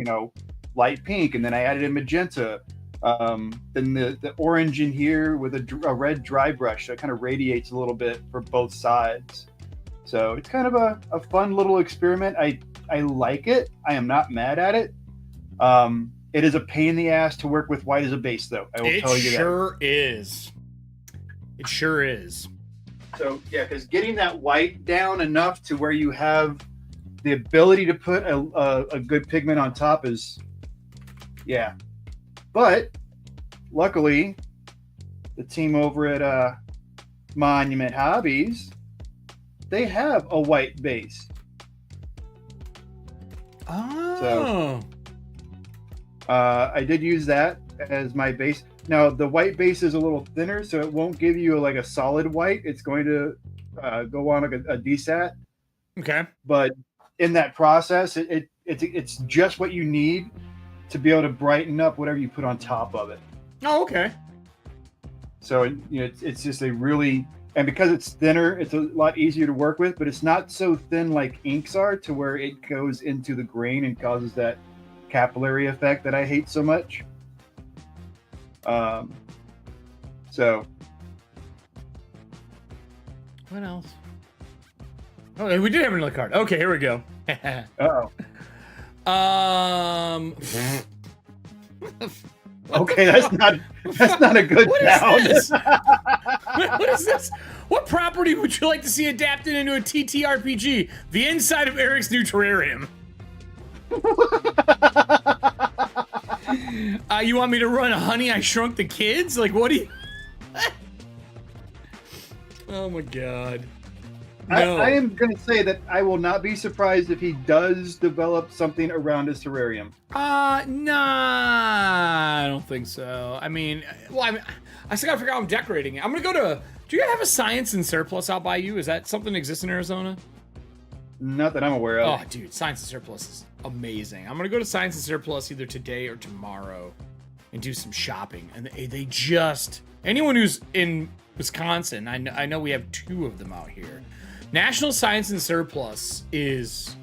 light pink, and then I added a magenta. Then the orange in here with a red dry brush that kind of radiates a little bit for both sides. So it's kind of a fun little experiment. I like it. I am not mad at it. It is a pain in the ass to work with white as a base, though. I will tell you that. It sure is. It sure is. So yeah, because getting that white down enough to where you have the ability to put a good pigment on top is, yeah. But luckily, the team over at Monument Hobbies, they have a white base. Oh. So I did use that as my base. Now the white base is a little thinner, so it won't give you like a solid white. It's going to go on like a desat. Okay. But in that process, it's just what you need to be able to brighten up whatever you put on top of it. Oh, okay. So it's just a really And because it's thinner, it's a lot easier to work with, but it's not so thin like inks are to where it goes into the grain and causes that capillary effect that I hate so much. So what else? Oh, we did have another card. Okay, here we go. uh-oh. Okay, that's not a good sound. What is this? What property would you like to see adapted into a TTRPG? The inside of Eric's new terrarium. You want me to run a Honey, I Shrunk the Kids? Like, what do you... Oh my god. No. I am going to say that I will not be surprised if he does develop something around his terrarium. Nah, I don't think so. I mean, well, I still gotta figure out how I'm decorating it. I'm gonna go to... Do you have a Science and Surplus out by you? Is that something that exists in Arizona? Not that I'm aware of. Oh, dude, Science and Surplus is amazing. I'm gonna go to Science and Surplus either today or tomorrow and do some shopping. And they just... Anyone who's in Wisconsin, I know we have 2 of them out here. National Science and Surplus is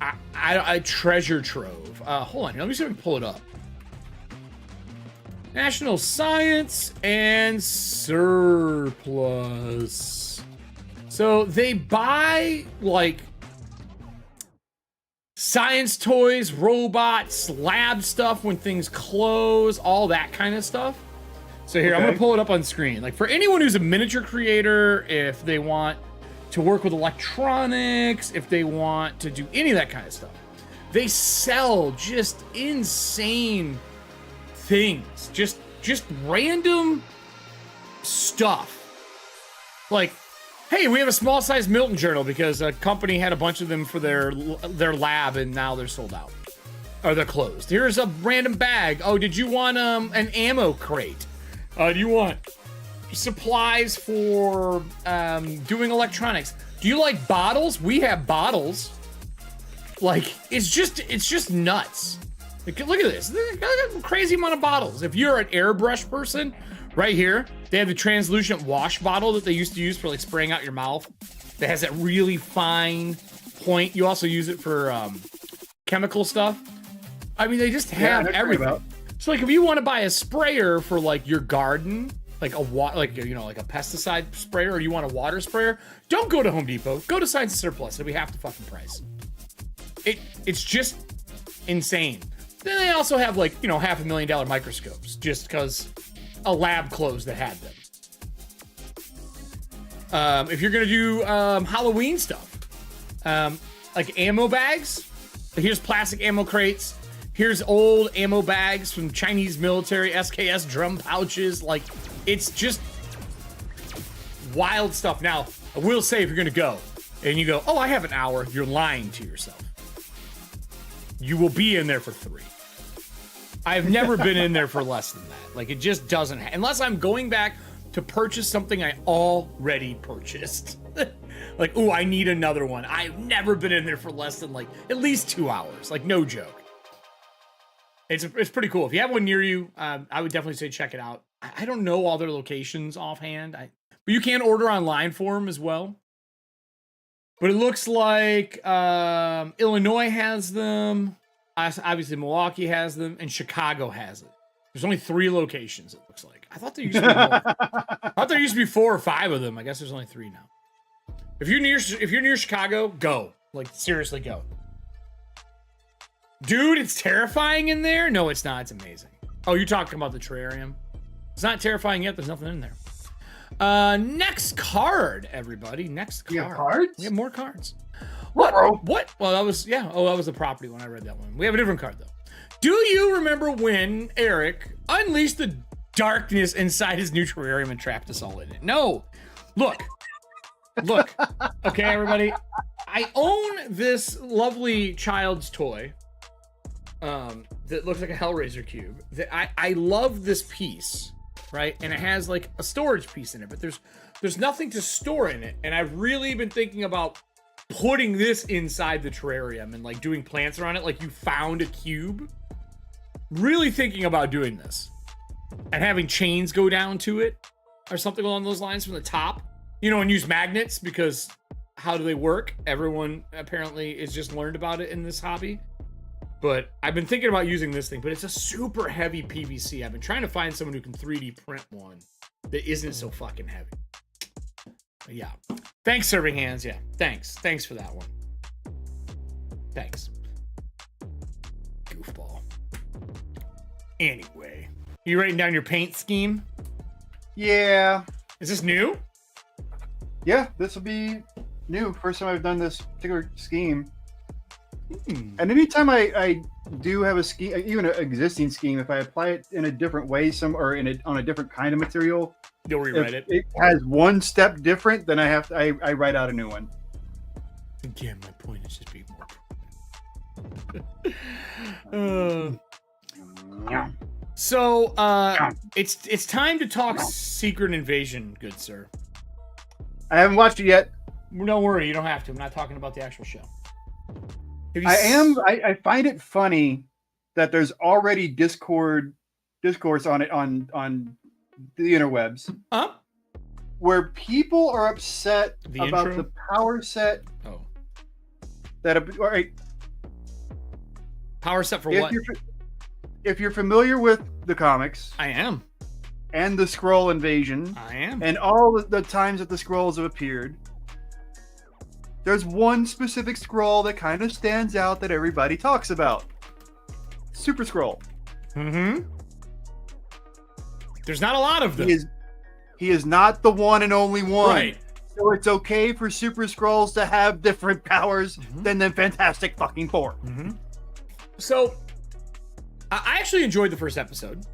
a treasure trove. Hold on, let me see if I can pull it up. National Science and Surplus. So they buy like science toys, robots, lab stuff when things close, all that kind of stuff. So here, okay. I'm gonna pull it up on screen. Like for anyone who's a miniature creator, if they want to work with electronics, if they want to do any of that kind of stuff, they sell just insane things. Just random stuff. Like, hey, we have a small size Milton journal because a company had a bunch of them for their lab and now they're sold out. Or they're closed. Here's a random bag. Oh, did you want an ammo crate? Do you want supplies for doing electronics? Do you like bottles? We have bottles. Like, it's just nuts. Like, look at this. They got a crazy amount of bottles. If you're an airbrush person, right here, they have the translucent wash bottle that they used to use for like spraying out your mouth. That has that really fine point. You also use it for chemical stuff. I mean, they just have everything. So like if you want to buy a sprayer for like your garden, like a like a pesticide sprayer, or you want a water sprayer, don't go to Home Depot. Go to Science and Surplus. It'll be half the fucking price. It's just insane. Then they also have like, $500,000 microscopes just because a lab closed that had them. If you're gonna do Halloween stuff, like ammo bags, here's plastic ammo crates. Here's old ammo bags from Chinese military, SKS drum pouches. Like, it's just wild stuff. Now, I will say, if you're gonna go and you go, oh, I have an hour, you're lying to yourself. You will be in there for 3. I've never been in there for less than that. Like, it just doesn't, unless I'm going back to purchase something I already purchased. Like, ooh, I need another one. I've never been in there for less than like at least 2 hours. Like, no joke. It's pretty cool. If you have one near you, I would definitely say check it out. I don't know all their locations offhand, but you can order online for them as well. But it looks like Illinois has them. Obviously, Milwaukee has them, and Chicago has it. There's only 3 locations, it looks like. I thought there used to be more. I thought there used to be 4 or 5 of them. I guess there's only 3 now. If you're near Chicago, go. Like, seriously, go. Dude, it's terrifying in there? No, it's not. It's amazing. Oh, you're talking about the terrarium? It's not terrifying yet. There's nothing in there. Next card, everybody. Next card. You have cards? We have more cards. What? Well, that was, yeah. Oh, that was the property when I read that one. We have a different card, though. Do you remember when Eric unleashed the darkness inside his new terrarium and trapped us all in it? No. Look. Okay, everybody. I own this lovely child's toy. That looks like a Hellraiser cube. That I love this piece, right? And it has like a storage piece in it, but there's nothing to store in it. And I've really been thinking about putting this inside the terrarium and like doing plants around it, like you found a cube. Really thinking about doing this and having chains go down to it or something along those lines from the top, you know, and use magnets because how do they work? Everyone apparently is just learned about it in this hobby. But I've been thinking about using this thing, but it's a super heavy PVC. I've been trying to find someone who can 3D print one that isn't so fucking heavy. But yeah. Thanks, Serving Hands. Yeah. Thanks. Thanks for that one. Thanks. Goofball. Anyway. You writing down your paint scheme? Yeah. Is this new? Yeah, this will be new. First time I've done this particular scheme. And anytime I do have a scheme, even an existing scheme, if I apply it in a different way, on a different kind of material, you'll rewrite it. It has one step different, then I write out a new one. Again, my point is just being more. So it's time to talk Secret Invasion, good sir. I haven't watched it yet. Don't worry, you don't have to. I'm not talking about the actual show. I find it funny that there's already discourse on it on the interwebs. Huh? Where people are upset about intro? the power set. Oh. All right. Power set for what? If you're familiar with the comics, I am. And the Skrull invasion, I am. And all the times that the Skrulls have appeared, there's one specific Skrull that kind of stands out that everybody talks about. Super Skrull. Mm-hmm. There's not a lot of them. He is not the one and only one. Right. So it's okay for Super Skrulls to have different powers than the Fantastic fucking Four. Mm-hmm. So, I actually enjoyed the first episode.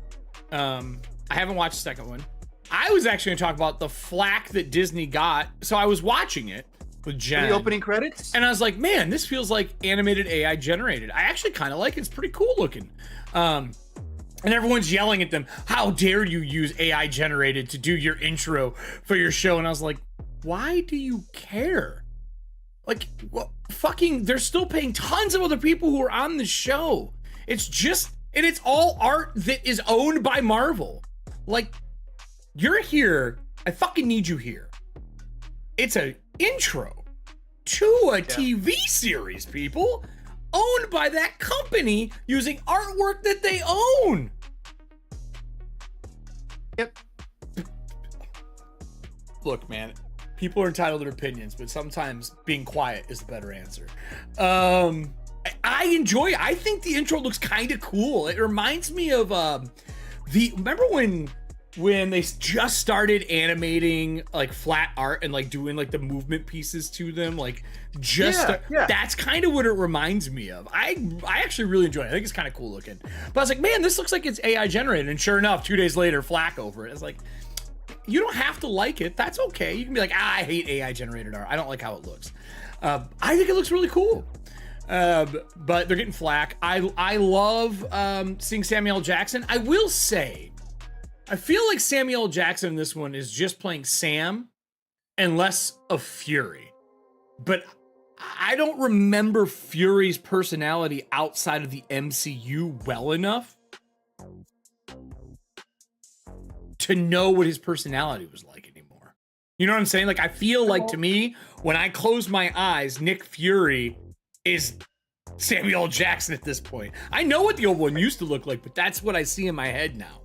I haven't watched the second one. I was actually going to talk about the flack that Disney got. So I was watching it with Jen. The opening credits? And I was like, man, this feels like animated AI generated. I actually kind of like it. It's pretty cool looking. And everyone's yelling at them, how dare you use AI generated to do your intro for your show? And I was like, why do you care? Like, well, fucking, they're still paying tons of other people who are on the show. It's just, and it's all art that is owned by Marvel. Like, you're here. I fucking need you here. It's an intro to a TV series, people, owned by that company using artwork that they own. Yep. Look, man, people are entitled to their opinions, but sometimes being quiet is the better answer. I enjoy it. I think the intro looks kind of cool. It reminds me of remember when they just started animating like flat art and like doing like the movement pieces to them, like that's kind of what it reminds me of. I actually really enjoy it. I think it's kind of cool looking. But I was like, man, this looks like it's AI generated. And sure enough, 2 days later, flack over it. It's like, you don't have to like it. That's okay. You can be like, I hate AI generated art. I don't like how it looks. I think it looks really cool. But they're getting flack. I love seeing Samuel L. Jackson. I will say, I feel like Samuel L. Jackson in this one is just playing Sam and less of Fury. But I don't remember Fury's personality outside of the MCU well enough to know what his personality was like anymore. You know what I'm saying? Like, I feel like, to me, when I close my eyes, Nick Fury is Samuel L. Jackson at this point. I know what the old one used to look like, but that's what I see in my head now.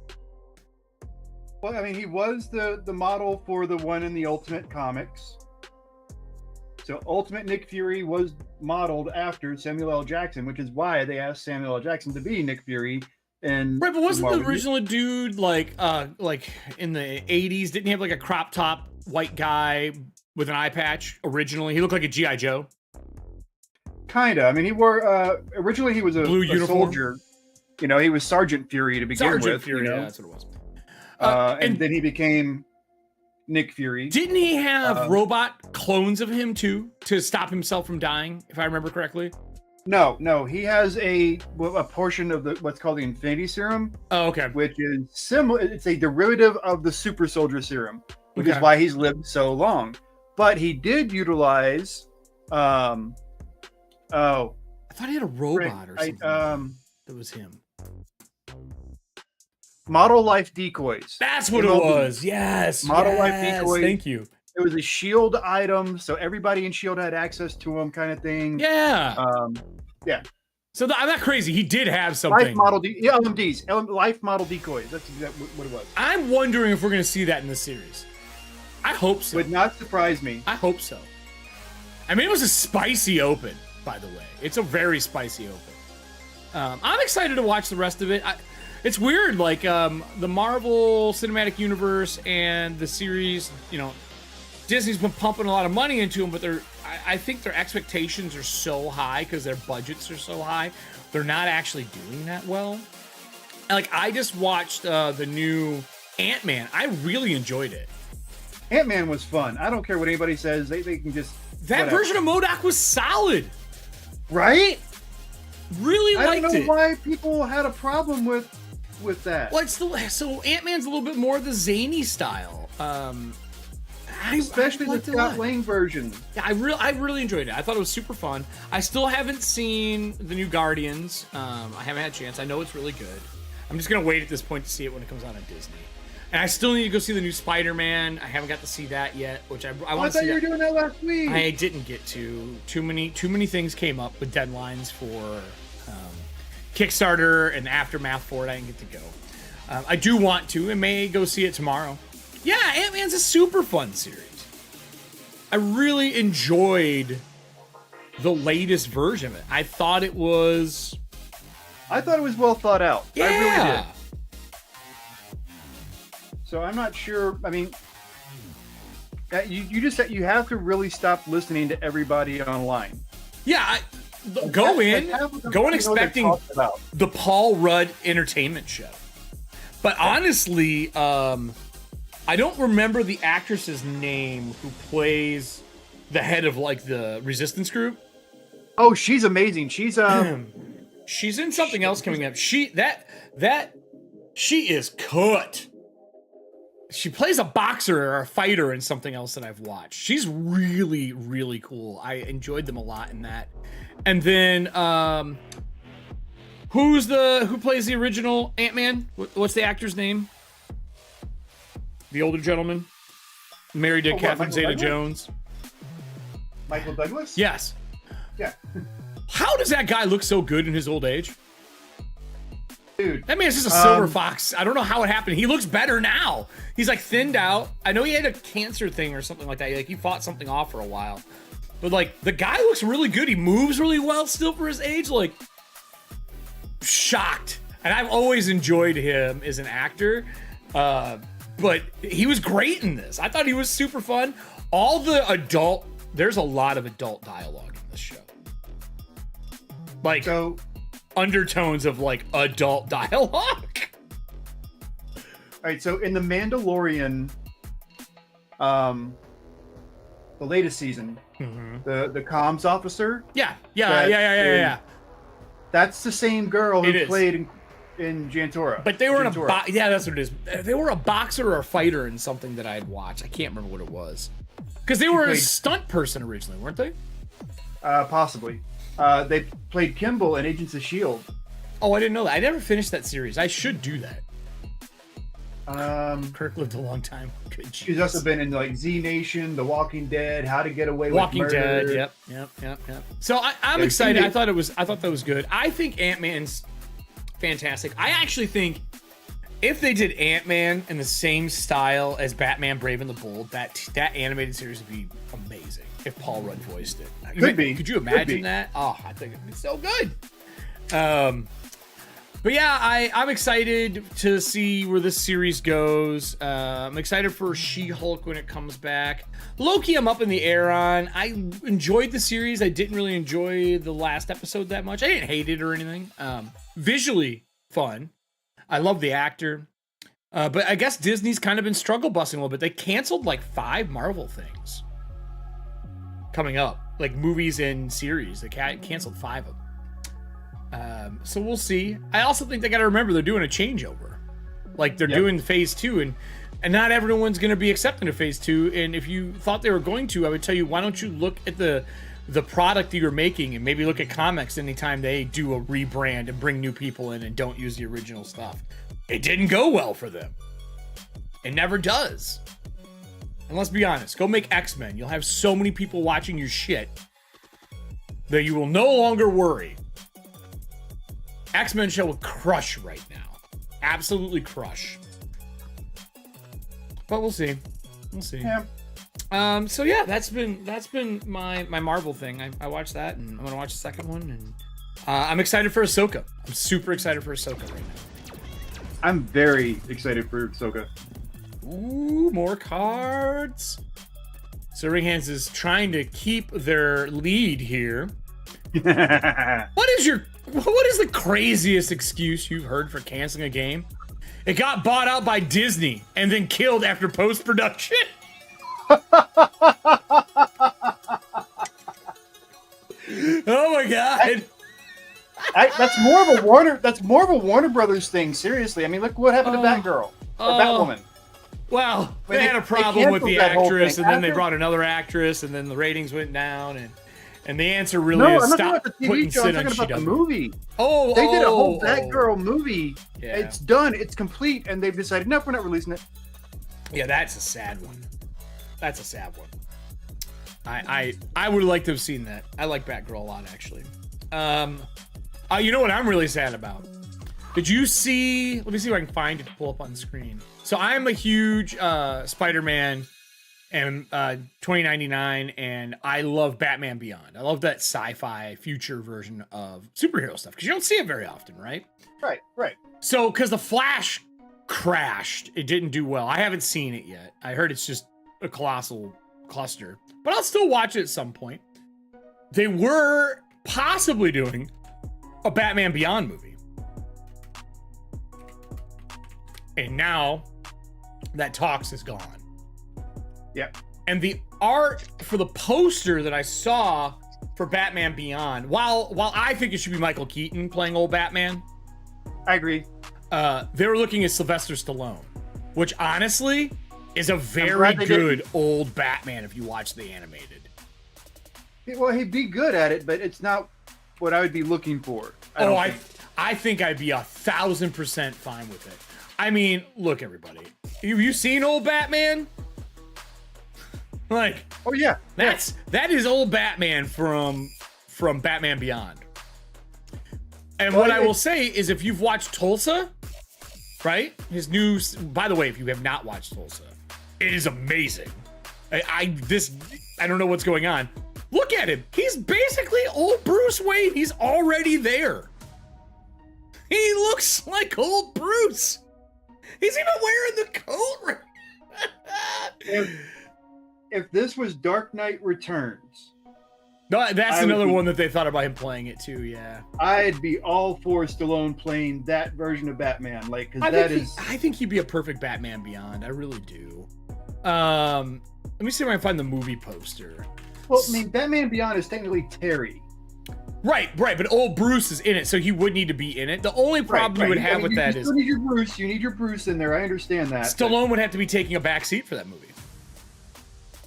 Well, I mean, he was the model for the one in the Ultimate comics. So Ultimate Nick Fury was modeled after Samuel L. Jackson, which is why they asked Samuel L. Jackson to be Nick Fury. And right, but wasn't the original dude like in the 80s? Didn't he have like a crop top white guy with an eye patch originally? He looked like a G.I. Joe. Kinda. I mean, he wore originally he was a blue uniform. Soldier. You know, he was Sergeant Fury to begin with. Sergeant Fury, you know? Yeah, that's what it was. And then he became Nick Fury. Didn't he have robot clones of him too to stop himself from dying, if I remember correctly? No. He has a portion of what's called the Infinity Serum. Oh, okay. Which is similar. It's a derivative of the Super Soldier Serum, which is why he's lived so long. But he did utilize. I thought he had a robot or something. That was him. Model Life decoys. That's what it was. Yes. Model Life yes. decoys. Thank you. It was a Shield item, so everybody in Shield had access to them, kind of thing. Yeah. Yeah. So I'm not crazy. He did have something. Life model LMDs. Life model decoys. That's exactly what it was. I'm wondering if we're going to see that in the series. I hope so. Would not surprise me. I hope so. I mean, it was a spicy open, by the way. It's a very spicy open. I'm excited to watch the rest of it. It's weird, like the Marvel Cinematic Universe and the series, you know, Disney's been pumping a lot of money into them, but I think their expectations are so high because their budgets are so high. They're not actually doing that well. And, like, I just watched the new Ant-Man. I really enjoyed it. Ant-Man was fun. I don't care what anybody says. They can just... That whatever. version of MODOK was solid. Right? Really liked it. I don't know why people had a problem with that. Well, so Ant-Man's a little bit more the zany style. Especially the Scott Lang version. Yeah, I really enjoyed it. I thought it was super fun. I still haven't seen the new Guardians. I haven't had a chance. I know it's really good. I'm just gonna wait at this point to see it when it comes out on Disney. And I still need to go see the new Spider-Man. I haven't got to see that yet, which I want to see. I thought you were doing that last week. I didn't get to. Too many things came up with deadlines for Kickstarter and the aftermath for it. I didn't get to go. I do want to and may go see it tomorrow. Yeah, Ant-Man's a super fun series. I really enjoyed the latest version of it. I thought it was well thought out. Yeah. I really did. So I'm not sure. I mean, you have to really stop listening to everybody online. Yeah, go in expecting the Paul Rudd entertainment show. But honestly, I don't remember the actress's name who plays the head of like the Resistance group. Oh, she's amazing. She's she's in something else coming up. She is cut. She plays a boxer or a fighter in something else that I've watched. She's really, really cool. I enjoyed them a lot in that. And then who plays the original Ant-Man? What's the actor's name? The older gentleman, married to Catherine Zeta-Jones. Michael Douglas? Yes. Yeah. How does that guy look so good in his old age? Dude. That man's just a silver fox. I don't know how it happened. He looks better now. He's like thinned out. I know he had a cancer thing or something like that. Like he fought something off for a while. But like the guy looks really good. He moves really well still for his age. Like shocked. And I've always enjoyed him as an actor. But he was great in this. I thought he was super fun. There's a lot of adult dialogue in this show. Like undertones of like adult dialogue. All right, so in The Mandalorian, the latest season, the comms officer. Yeah. That's the same girl who played in Jantora. But they were that's what it is. They were a boxer or a fighter in something that I had watched. I can't remember what it was. Because they were a stunt person originally, weren't they? Possibly. They played Kimball in Agents of S.H.I.E.L.D. Oh, I didn't know that. I never finished that series. I should do that. Kirk lived a long time. Good. She's also been in like Z Nation, The Walking Dead, How to Get Away with Murder. Walking Dead. Yep. So I'm excited. I thought that was good. I think Ant-Man's fantastic. I actually think if they did Ant-Man in the same style as Batman Brave and the Bold, that animated series would be amazing if Paul Rudd voiced it. Could you imagine that? Oh, I think it'd be so good. But yeah, I'm excited to see where this series goes. I'm excited for She-Hulk when it comes back. Loki, I'm up in the air on. I enjoyed the series. I didn't really enjoy the last episode that much. I didn't hate it or anything. Visually fun. I love the actor. But I guess Disney's kind of been struggle busting a little bit. They canceled like 5 Marvel things coming up, like movies and series. They canceled 5 of them. So we'll see. I also think they got to remember they're doing a changeover. Like they're doing phase 2 and not everyone's going to be accepting of phase 2. And if you thought they were going to, I would tell you, why don't you look at the product that you're making and maybe look at comics anytime they do a rebrand and bring new people in and don't use the original stuff. it didn't go well for them. It never does. And let's be honest, go make X-Men. You'll have so many people watching your shit that you will no longer worry. X-Men show will crush right now. Absolutely crush. But we'll see. We'll see. Yeah. So yeah, that's been my Marvel thing. I watched that, and I'm gonna watch the second one, and I'm excited for Ahsoka. I'm super excited for Ahsoka right now. I'm very excited for Ahsoka. Ooh, more cards. So Ringhands is trying to keep their lead here. What is the craziest excuse you've heard for canceling a game? It got bought out by Disney and then killed after post-production. Oh my god. That's more of a Warner. That's more of a Warner Brothers thing. Seriously, I mean, look what happened to Batgirl or Batwoman. Well, When they had a problem with the canceled that whole actress, thing. and then they After- brought another actress, and then the ratings went down, and the answer really No, is I'm not talking stop about the putting TV show. I'm sin on talking about the CW. movie. Oh, They did a whole Batgirl movie. Yeah. It's done. It's complete, and they've decided, nope, we're not releasing it. Yeah, that's a sad one. That's a sad one. I would like to have seen that. I like Batgirl a lot, actually. You know what I'm really sad about? Did you see? Let me see if I can find it to pull up on the screen. So I'm a huge Spider-Man and 2099, and I love Batman Beyond. I love that sci-fi future version of superhero stuff because you don't see it very often, right? Right, right. So, because the Flash crashed, it didn't do well. I haven't seen it yet. I heard it's just a colossal cluster, but I'll still watch it at some point. They were possibly doing a Batman Beyond movie. And now that talks is gone. Yep. And the art for the poster that I saw for Batman Beyond, while I think it should be Michael Keaton playing old Batman, I agree. they were looking at Sylvester Stallone, which honestly is a very glad they good didn't. old Batman if you watch the animated. Well, he'd be good at it, but it's not what I would be looking for. I think I'd be 1,000% fine with it. I mean, look, everybody. Have you seen old Batman? Like, Oh yeah, that is old Batman from Batman Beyond. And Well, what I will say is, if you've watched Tulsa, right? His new. By the way, if you have not watched Tulsa, it is amazing. I don't know what's going on. Look at him. He's basically old Bruce Wayne. He's already there. He looks like old Bruce. He's even wearing the coat. if this was Dark Knight Returns, No, that's I would another be- one that they thought about him playing it too. Yeah, I'd be all for Stallone playing that version of Batman. Like, because I think he'd be a perfect Batman Beyond. I really do. Let me see if I can find the movie poster. Well, I mean, Batman Beyond is technically Terry. Right, but old Bruce is in it, so he would need to be in it. The only problem you would have with that is you need your Bruce. You need your Bruce in there. I understand that. Stallone would have to be taking a back seat for that movie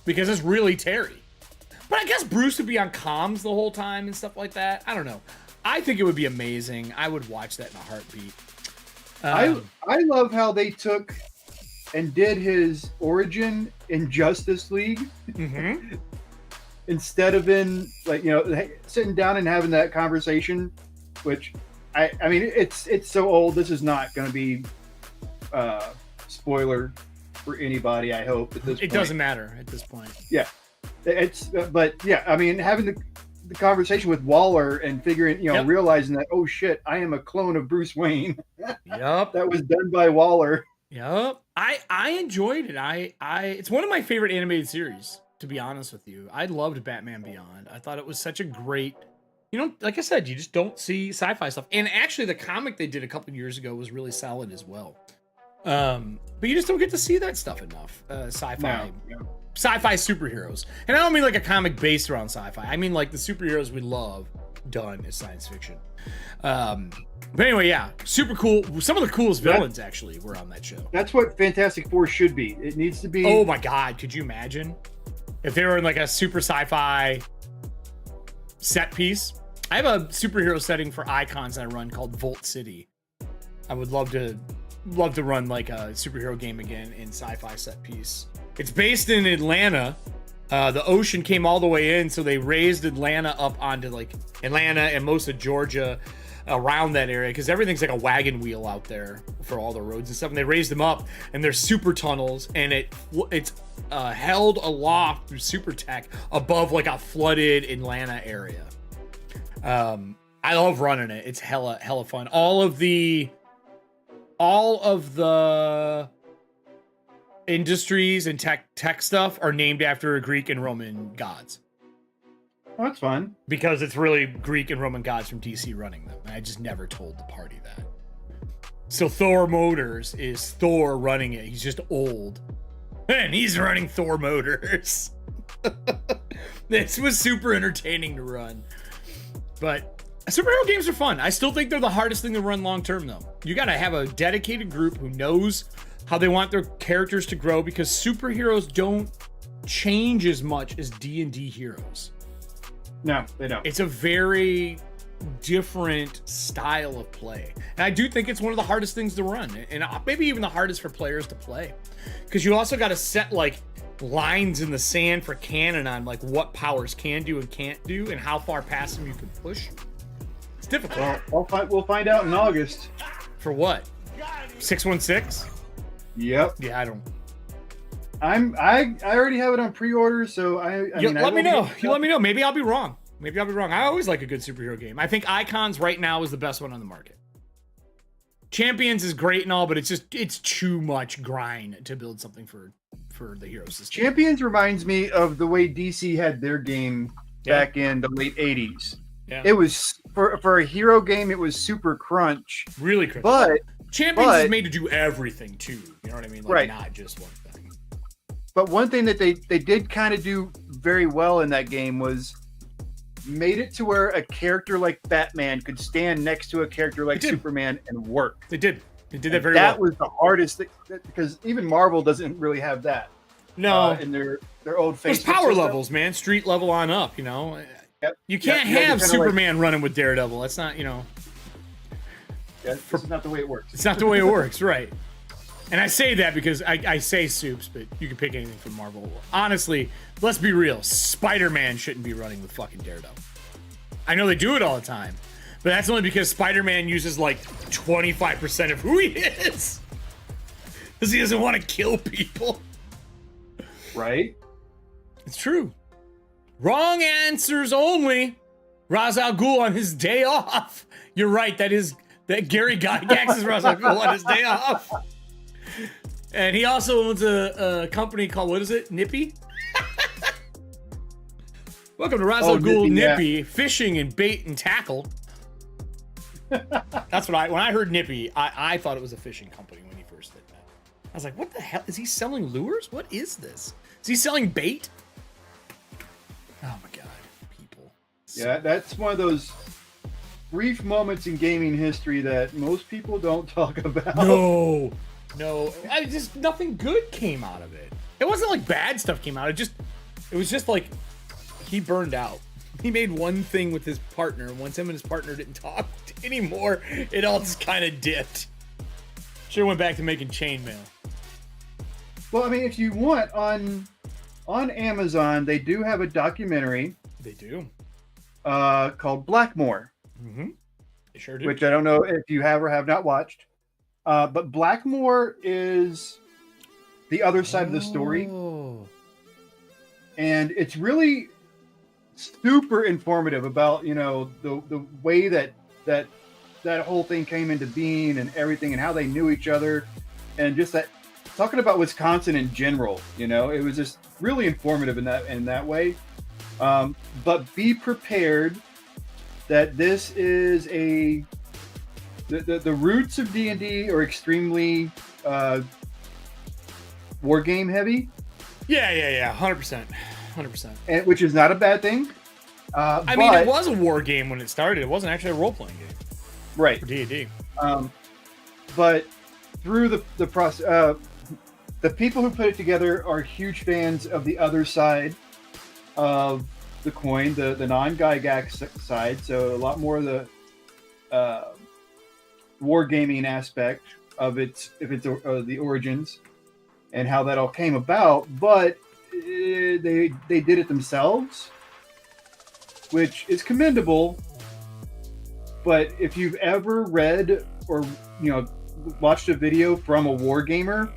because it's really Terry. But I guess Bruce would be on comms the whole time and stuff like that. I don't know. I think it would be amazing. I would watch that in a heartbeat. I love how they took and did his origin in Justice League Mm-hmm. instead of in, like, you know, sitting down and having that conversation, which I mean, it's so old. This is not going to be spoiler for anybody, I hope, at this point. It doesn't matter at this point. Yeah. But yeah, I mean, having the conversation with Waller and figuring, you know, Yep. realizing that, oh shit, I am a clone of Bruce Wayne. Yep. That was done by Waller. Yep. I enjoyed it. It's one of my favorite animated series, to be honest with you. I loved Batman Beyond. I thought it was such a great, you know, like I said, you just don't see sci-fi stuff. And actually the comic they did a couple years ago was really solid as well. But you just don't get to see that stuff enough. Sci-fi. No. Sci-fi superheroes. And I don't mean like a comic based around sci-fi. I mean like the superheroes we love done as science fiction. But anyway, yeah, super cool. Some of the coolest villains actually were on that show. That's what Fantastic Four should be. It needs to be. Oh my god, could you imagine if they were in like a super sci-fi set piece? I have a superhero setting for icons I run called Volt City. I would love to love to run like a superhero game again in sci-fi set piece. It's based in Atlanta. The ocean came all the way in, so they raised Atlanta up onto like Atlanta and most of Georgia around that area, because everything's like a wagon wheel out there for all the roads and stuff. And they raised them up, and there's super tunnels, and it's held aloft through super tech above like a flooded Atlanta area. I love running it. It's hella fun. All of the industries and tech stuff are named after Greek and Roman gods. Oh, that's fun. Because it's really Greek and Roman gods from DC running them. And I just never told the party that. So Thor Motors is Thor running it. He's just old. And he's running Thor Motors. This was super entertaining to run. But superhero games are fun. I still think they're the hardest thing to run long term, though. You got to have a dedicated group who knows how they want their characters to grow, because superheroes don't change as much as D&D heroes. No, they don't. It's a very different style of play. And I do think it's one of the hardest things to run, and maybe even the hardest for players to play, because you also got to set like lines in the sand for canon on like what powers can do and can't do and how far past them you can push. It's difficult. Well, we'll find out in August. For what? 616? Yep. Yeah, I already have it on pre-order, so I mean, let me know. You let me know. Maybe I'll be wrong. I always like a good superhero game. I think Icons right now is the best one on the market. Champions is great and all, but it's too much grind to build something for the hero system. Champions reminds me of the way DC had their game back in the late 80s. Yeah. It was for a hero game, it was super crunch. Really crunch. But Champions is made to do everything too. You know what I mean? Like, right. Not just one thing. But one thing that they did kind of do very well in that game was made it to where a character like Batman could stand next to a character like Superman and work. They did that very well. That was the hardest thing, because even Marvel doesn't really have that. No. In their old Facebook There's power system. levels, man. Street level on up, you know. Yep. You can't have Superman running with Daredevil. That's not, you know. Yeah, this is not the way it works. It's not the way it works, right? And I say that because I say soups, but you can pick anything from Marvel. Honestly, let's be real. Spider-Man shouldn't be running with fucking Daredevil. I know they do it all the time, but that's only because Spider-Man uses like 25% of who he is. Because he doesn't want to kill people. Right? It's true. Wrong answers only. Ra's al Ghul on his day off. You're right. That Gary Gygax is Ra's al Ghul on his day off. And he also owns a company called, what is it? Nippy? Welcome to Ra's al Ghul Nippy, fishing and bait and tackle. That's what when I heard Nippy, I thought it was a fishing company when he first did that. I was like, what the hell? Is he selling lures? What is this? Is he selling bait? Oh my God, people. Yeah, that's one of those brief moments in gaming history that most people don't talk about. No. Just nothing good came out of it. It wasn't like bad stuff came out. It was just like he burned out. He made one thing with his partner, and once him and his partner didn't talk anymore, it all just kind of dipped. Should have went back to making chainmail. Well, I mean, if you want, on Amazon, they do have a documentary. They do. Called Blackmore. Mm-hmm. They sure do. Which I don't know if you have or have not watched. But Blackmore is the other side of the story. And it's really super informative about, you know, the way that whole thing came into being and everything, and how they knew each other, and just that, talking about Wisconsin in general. You know, it was just really informative in that way. But be prepared that this is the roots of D&D are extremely war game heavy. Yeah, 100%. And which is not a bad thing. I mean, it was a war game when it started. It wasn't actually a role-playing game. Right. For D&D. But through the process, the people who put it together are huge fans of the other side of the coin, the non-Gygax side. So a lot more of the wargaming aspect. of the origins and how that all came about, but they did it themselves, which is commendable. But if you've ever read or watched a video from a wargamer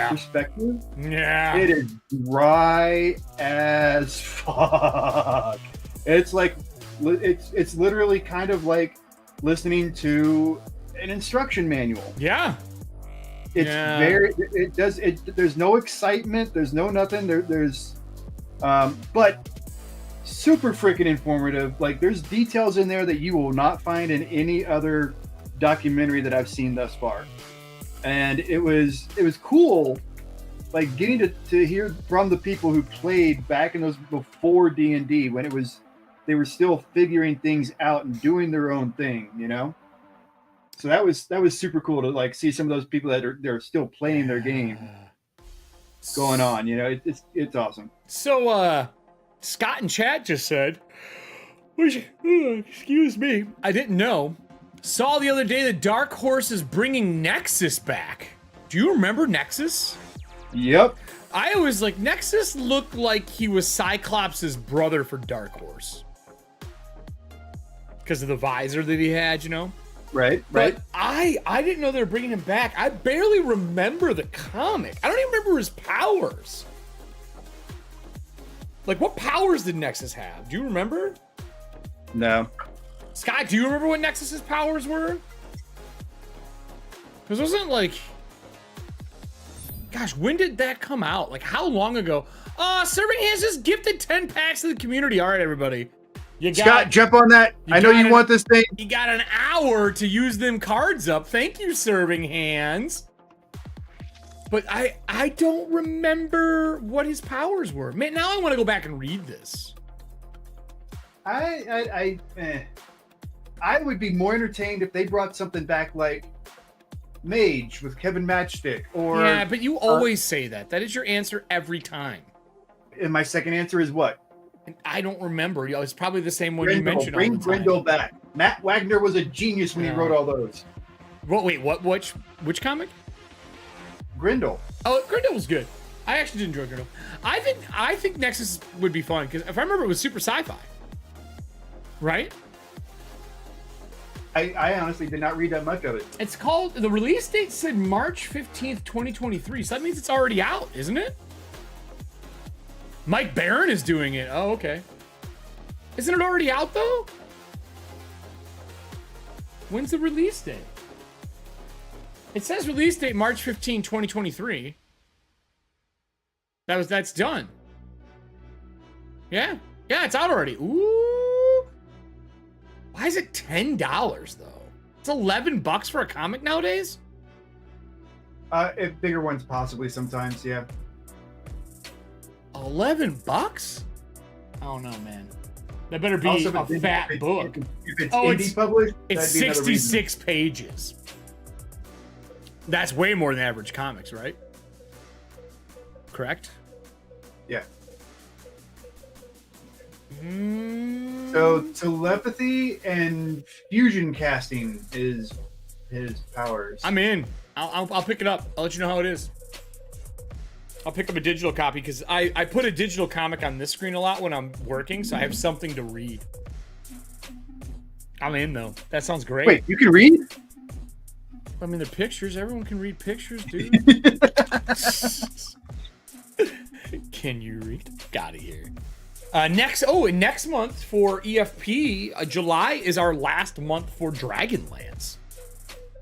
perspective, it is dry as fuck. It's like it's literally kind of like listening to an instruction manual. There's no excitement, there's no nothing there's but super freaking informative. Like, there's details in there that you will not find in any other documentary that I've seen thus far. And it was cool, like, getting to hear from the people who played back in those before D&D, when they were still figuring things out and doing their own thing, So that was super cool to like see some of those people that they're still playing their game going on. It's awesome. So Scott in chat just said, excuse me, I didn't know. Saw the other day that Dark Horse is bringing Nexus back. Do you remember Nexus? Yep. I always like Nexus looked like he was Cyclops' brother for Dark Horse. Because of the visor that he had, Right. But I didn't know they were bringing him back. I barely remember the comic. I don't even remember his powers. Like, what powers did Nexus have? Do you remember? No. Scott, do you remember what Nexus's powers were? Because wasn't like... Gosh, when did that come out? Like, how long ago? Serving Hands just gifted 10 packs to the community. All right, everybody. Scott, jump on that. I know you want this thing. You got an hour to use them cards up. Thank you, Serving Hands. But I don't remember what his powers were. Man, now I want to go back and read this. I would be more entertained if they brought something back like Mage with Kevin Matchstick, or... Yeah, but you always say that. That is your answer every time. And my second answer is what? I don't remember. It's probably the same one you mentioned. Bring Grendel back. Matt Wagner was a genius when he wrote all those. Well, wait, what? Which comic? Grendel. Oh, Grendel was good. I actually did enjoy Grendel. I think Nexus would be fun because if I remember, it was super sci-fi, right? I honestly did not read that much of it. It's called, the release date said March 15th, 2023. So that means it's already out, isn't it? Mike Barron is doing it. Oh, okay. Isn't it already out though? When's the release date? It says release date March 15, 2023. That's done. Yeah, it's out already. Ooh. Why is it $10 though? It's $11 for a comic nowadays? If bigger ones possibly sometimes, yeah. $11? I don't know, man. That better be a fat book. If it's indie published, it's 66 pages. That's way more than average comics, right? Correct? Yeah. So telepathy and fusion casting is his powers. I'm in. I'll pick it up. I'll let you know how it is. I'll pick up a digital copy because I put a digital comic on this screen a lot when I'm working, so I have something to read. I'm in though. That sounds great. Wait, you can read? I mean, the pictures. Everyone can read pictures, dude. Can you read? Got it here. Next month for EFP, July is our last month for Dragonlance.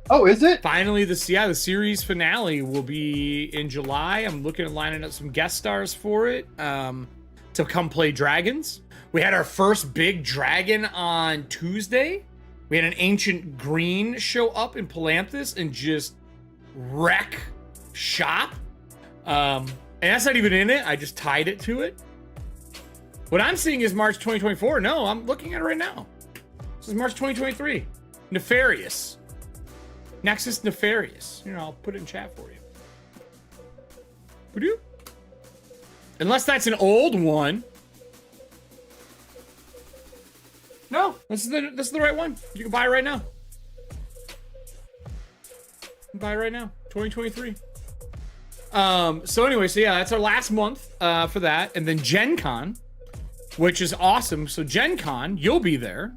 Oh, is it? Finally, the series finale will be in July. I'm looking at lining up some guest stars for it to come play dragons. We had our first big dragon on Tuesday. We had an ancient green show up in Palanthus and just wreck shop. And that's not even in it. I just tied it to it. What I'm seeing is March 2024. No, I'm looking at it right now. This is March 2023. Nefarious. Nexus Nefarious. I'll put it in chat for you. Would Unless that's an old one. No, this is the right one. You can buy it right now. Buy it right now. 2023. So anyway, so yeah, that's our last month for that. And then Gen Con, which is awesome. So Gen Con, you'll be there.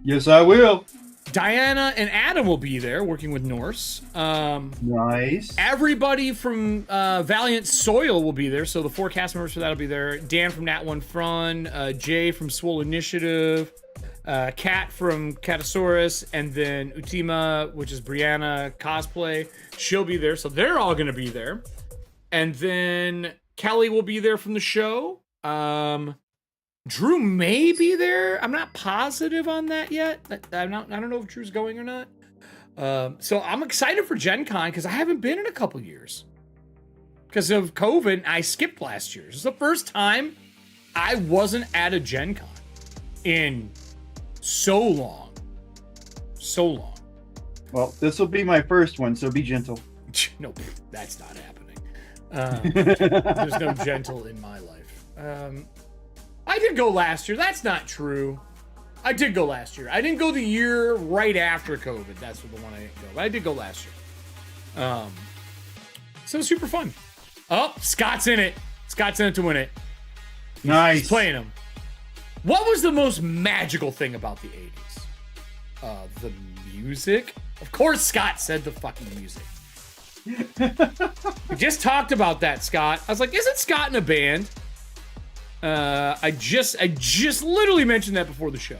Yes, I will. Diana and Adam will be there working with Norse. Nice. Everybody from Valiant Soil will be there. So the 4 cast members for that will be there. Dan from Nat One Front, Jay from Swole Initiative, Kat from Catasaurus, and then Utima, which is Brianna cosplay. She'll be there. So they're all going to be there. And then Kelly will be there from the show. Drew may be there. I'm not positive on that yet. I don't know if Drew's going or not. So I'm excited for Gen Con because I haven't been in a couple years. Because of COVID, I skipped last year. It's the first time I wasn't at a Gen Con in so long. So long. Well, this will be my first one, so be gentle. No, that's not happening. There's no gentle in my life. I did go last year. That's not true. I did go last year. I didn't go the year right after COVID. That's the one I didn't go. But I did go last year. So it was super fun. Oh, Scott's in it. Scott's in it to win it. Nice. He's playing him. What was the most magical thing about the 80s? The music? Of course Scott said the fucking music. We just talked about that, Scott. I was like, isn't Scott in a band? I just literally mentioned that before the show.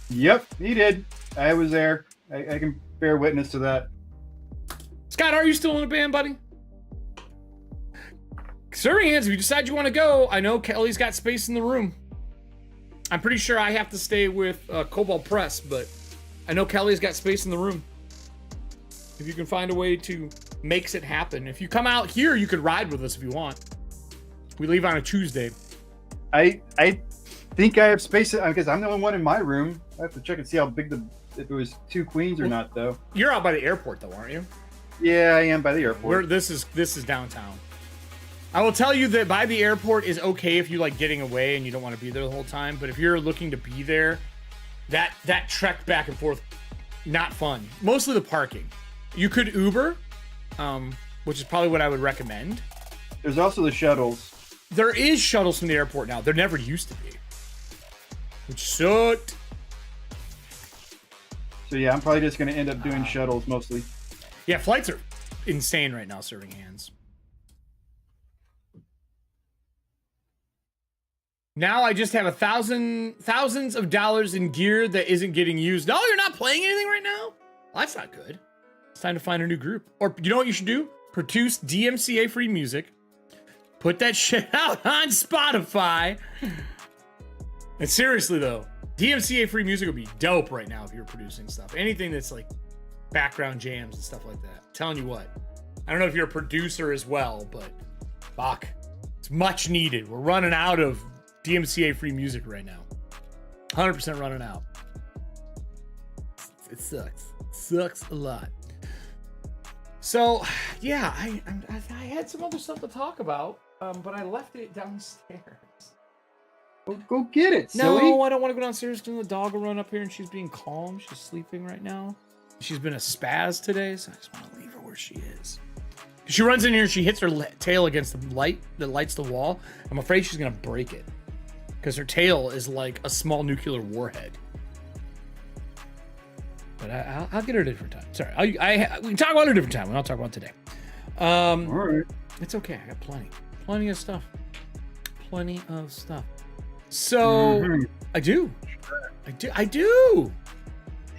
Yep, he did. I was there. I can bear witness to that. Scott, are you still in a band, buddy? Serving hands, if you decide you want to go, I know Kelly's got space in the room. I'm pretty sure I have to stay with Cobalt Press, but I know Kelly's got space in the room. If you can find a way to make it happen. If you come out here, you could ride with us if you want. We leave on a Tuesday. I think I have space because I'm the only one in my room. I have to check and see how big if it was 2 queens or not, though. You're out by the airport, though, aren't you? Yeah, I am by the airport. This is downtown. I will tell you that by the airport is okay if you like getting away and you don't want to be there the whole time. But if you're looking to be there, that trek back and forth, not fun. Mostly the parking. You could Uber, which is probably what I would recommend. There's also the shuttles. There is shuttles from the airport now. There never used to be, which sucked. So yeah, I'm probably just going to end up doing shuttles mostly. Yeah, flights are insane right now, serving hands. Now I just have thousands of dollars in gear that isn't getting used. No, you're not playing anything right now? Well, that's not good. It's time to find a new group. Or you know what you should do? Produce DMCA free music. Put that shit out on Spotify. And seriously though, DMCA free music would be dope right now if you're producing stuff. Anything that's like background jams and stuff like that. I'm telling you what. I don't know if you're a producer as well, but fuck. It's much needed. We're running out of DMCA free music right now. 100% running out. It sucks. It sucks a lot. So, yeah, I had some other stuff to talk about, but I left it downstairs. Go get it, No, silly. I don't want to go downstairs because the dog will run up here and she's being calm. She's sleeping right now. She's been a spaz today, so I just want to leave her where she is. She runs in here and she hits her tail against the light that lights the wall. I'm afraid she's going to break it because her tail is like a small nuclear warhead. But I'll get her at a different time. Sorry, we can talk about it a different time. We'll not talk about it today. All right. It's okay. I got plenty of stuff. Plenty of stuff. So I do. Sure. I do.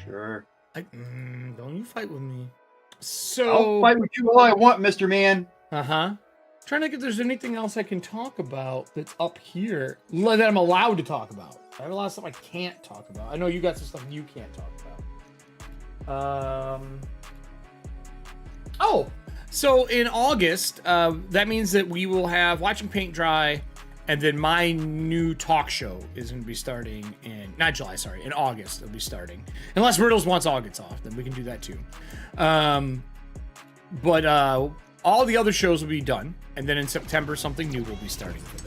Sure. Don't you fight with me. So I'll fight with you all I want, Mr. Man. Trying to think if there's anything else I can talk about that's up here that I'm allowed to talk about. I have a lot of stuff I can't talk about. I know you got some stuff you can't talk about. So in August, that means that we will have Watching Paint Dry, and then my new talk show is going to be starting in August. It'll be starting, unless Riddles wants August off, then we can do that too. But all the other shows will be done, and then in September something new will be starting for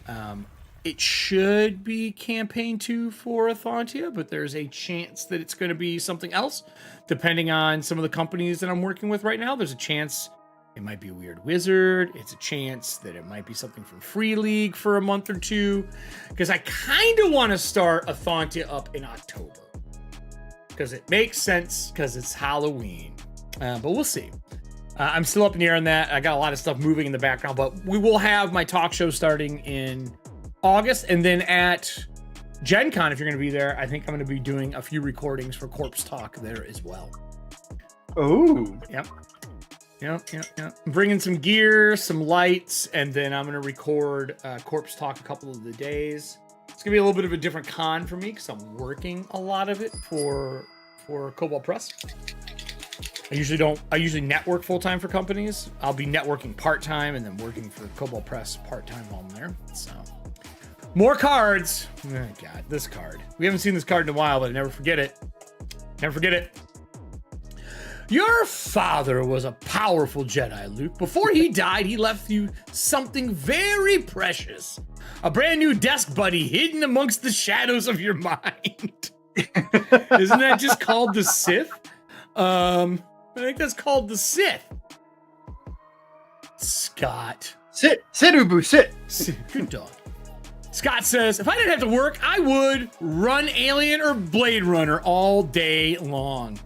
them. it should be campaign 2 for Athantia, but there's a chance that it's going to be something else. Depending on some of the companies that I'm working with right now, there's a chance it might be a weird wizard. It's a chance that it might be something from Free League for a month or two. Because I kind of want to start Athantia up in October. Because it makes sense, because it's Halloween. But we'll see. I'm still up in the air on that. I got a lot of stuff moving in the background, but we will have my talk show starting in August. And then at Gen Con, if you're going to be there, I think I'm going to be doing a few recordings for Corpse Talk there as well. Oh. Yep. I'm bringing some gear, some lights, and then I'm going to record Corpse Talk a couple of the days. It's going to be a little bit of a different con for me because I'm working a lot of it for Cobalt Press. I usually network full-time for companies. I'll be networking part-time and then working for Cobalt Press part-time while I'm there. So, more cards. Oh, God, this card. We haven't seen this card in a while, but I never forget it. Never forget it. Your father was a powerful Jedi, Luke. Before he died, he left you something very precious. A brand new desk buddy hidden amongst the shadows of your mind. Isn't that just called the Sith? I think that's called the Sith. Scott. Sit, Ubu, sit. Good dog. Scott says, if I didn't have to work, I would run Alien or Blade Runner all day long.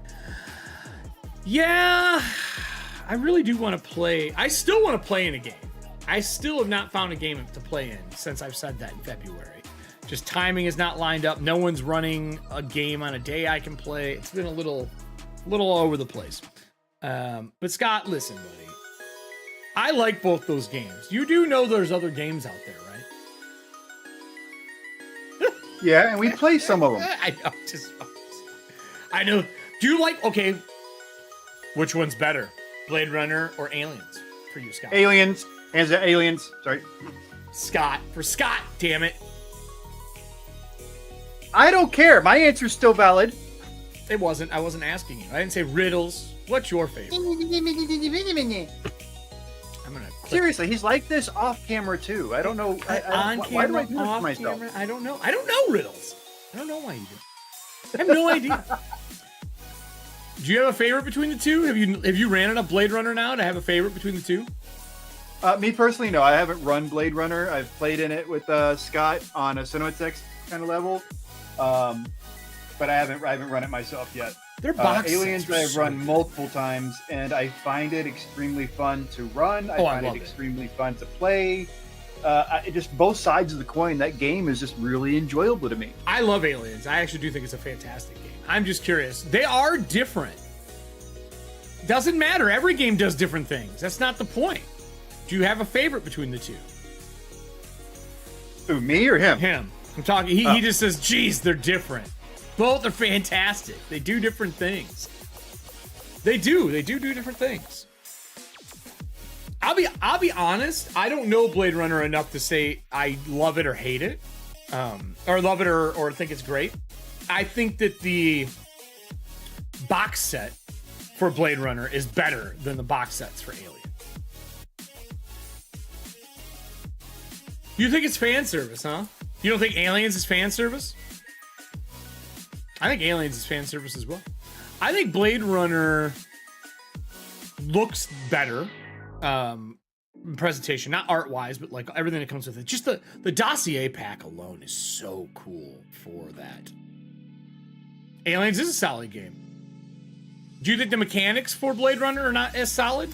Yeah, I really do want to play. I still want to play in a game. I still have not found a game to play in since I've said that in February. Just timing is not lined up. No one's running a game on a day I can play. It's been a little all over the place. But Scott, listen, buddy. I like both those games. You do know there's other games out there, right? Yeah, and we play some of them. I know. Do you like, okay, which one's better? Blade Runner or Aliens for you, Scott? Aliens. Hands down, Aliens. Sorry. Scott. For Scott, damn it. I don't care. My answer's still valid. It wasn't. I wasn't asking you. I didn't say riddles. What's your favorite? I'm gonna click. Seriously, he's like this off camera too. I don't know. On why do camera, I do this off to myself? camera. I don't know. I don't know riddles. I don't know why you do. I have no idea. Do you have a favorite between the two? Have you ran enough Blade Runner now to have a favorite between the two? Me personally, no. I haven't run Blade Runner. I've played in it with Scott on a Cinematech kind of level, but I haven't run it myself yet. They're box Aliens sets I've run multiple times, and I find it extremely fun to run. I find it extremely fun to play. Just both sides of the coin. That game is just really enjoyable to me. I love Aliens. I actually do think it's a fantastic game. I'm just curious. They are different. Doesn't matter. Every game does different things. That's not the point. Do you have a favorite between the two? Who, me or him? Him. I'm talking. He just says, geez, they're different. Both are fantastic. They do different things. They do different things. I'll be honest. I don't know Blade Runner enough to say I love it or hate it, or love it or think it's great. I think that the box set for Blade Runner is better than the box sets for Alien. You think it's fan service, huh? You don't think Aliens is fan service? I think Aliens is fan service as well. I think Blade Runner looks better. Presentation, not art-wise, but like everything that comes with it. Just the dossier pack alone is so cool for that. Aliens is a solid game. Do you think the mechanics for Blade Runner are not as solid?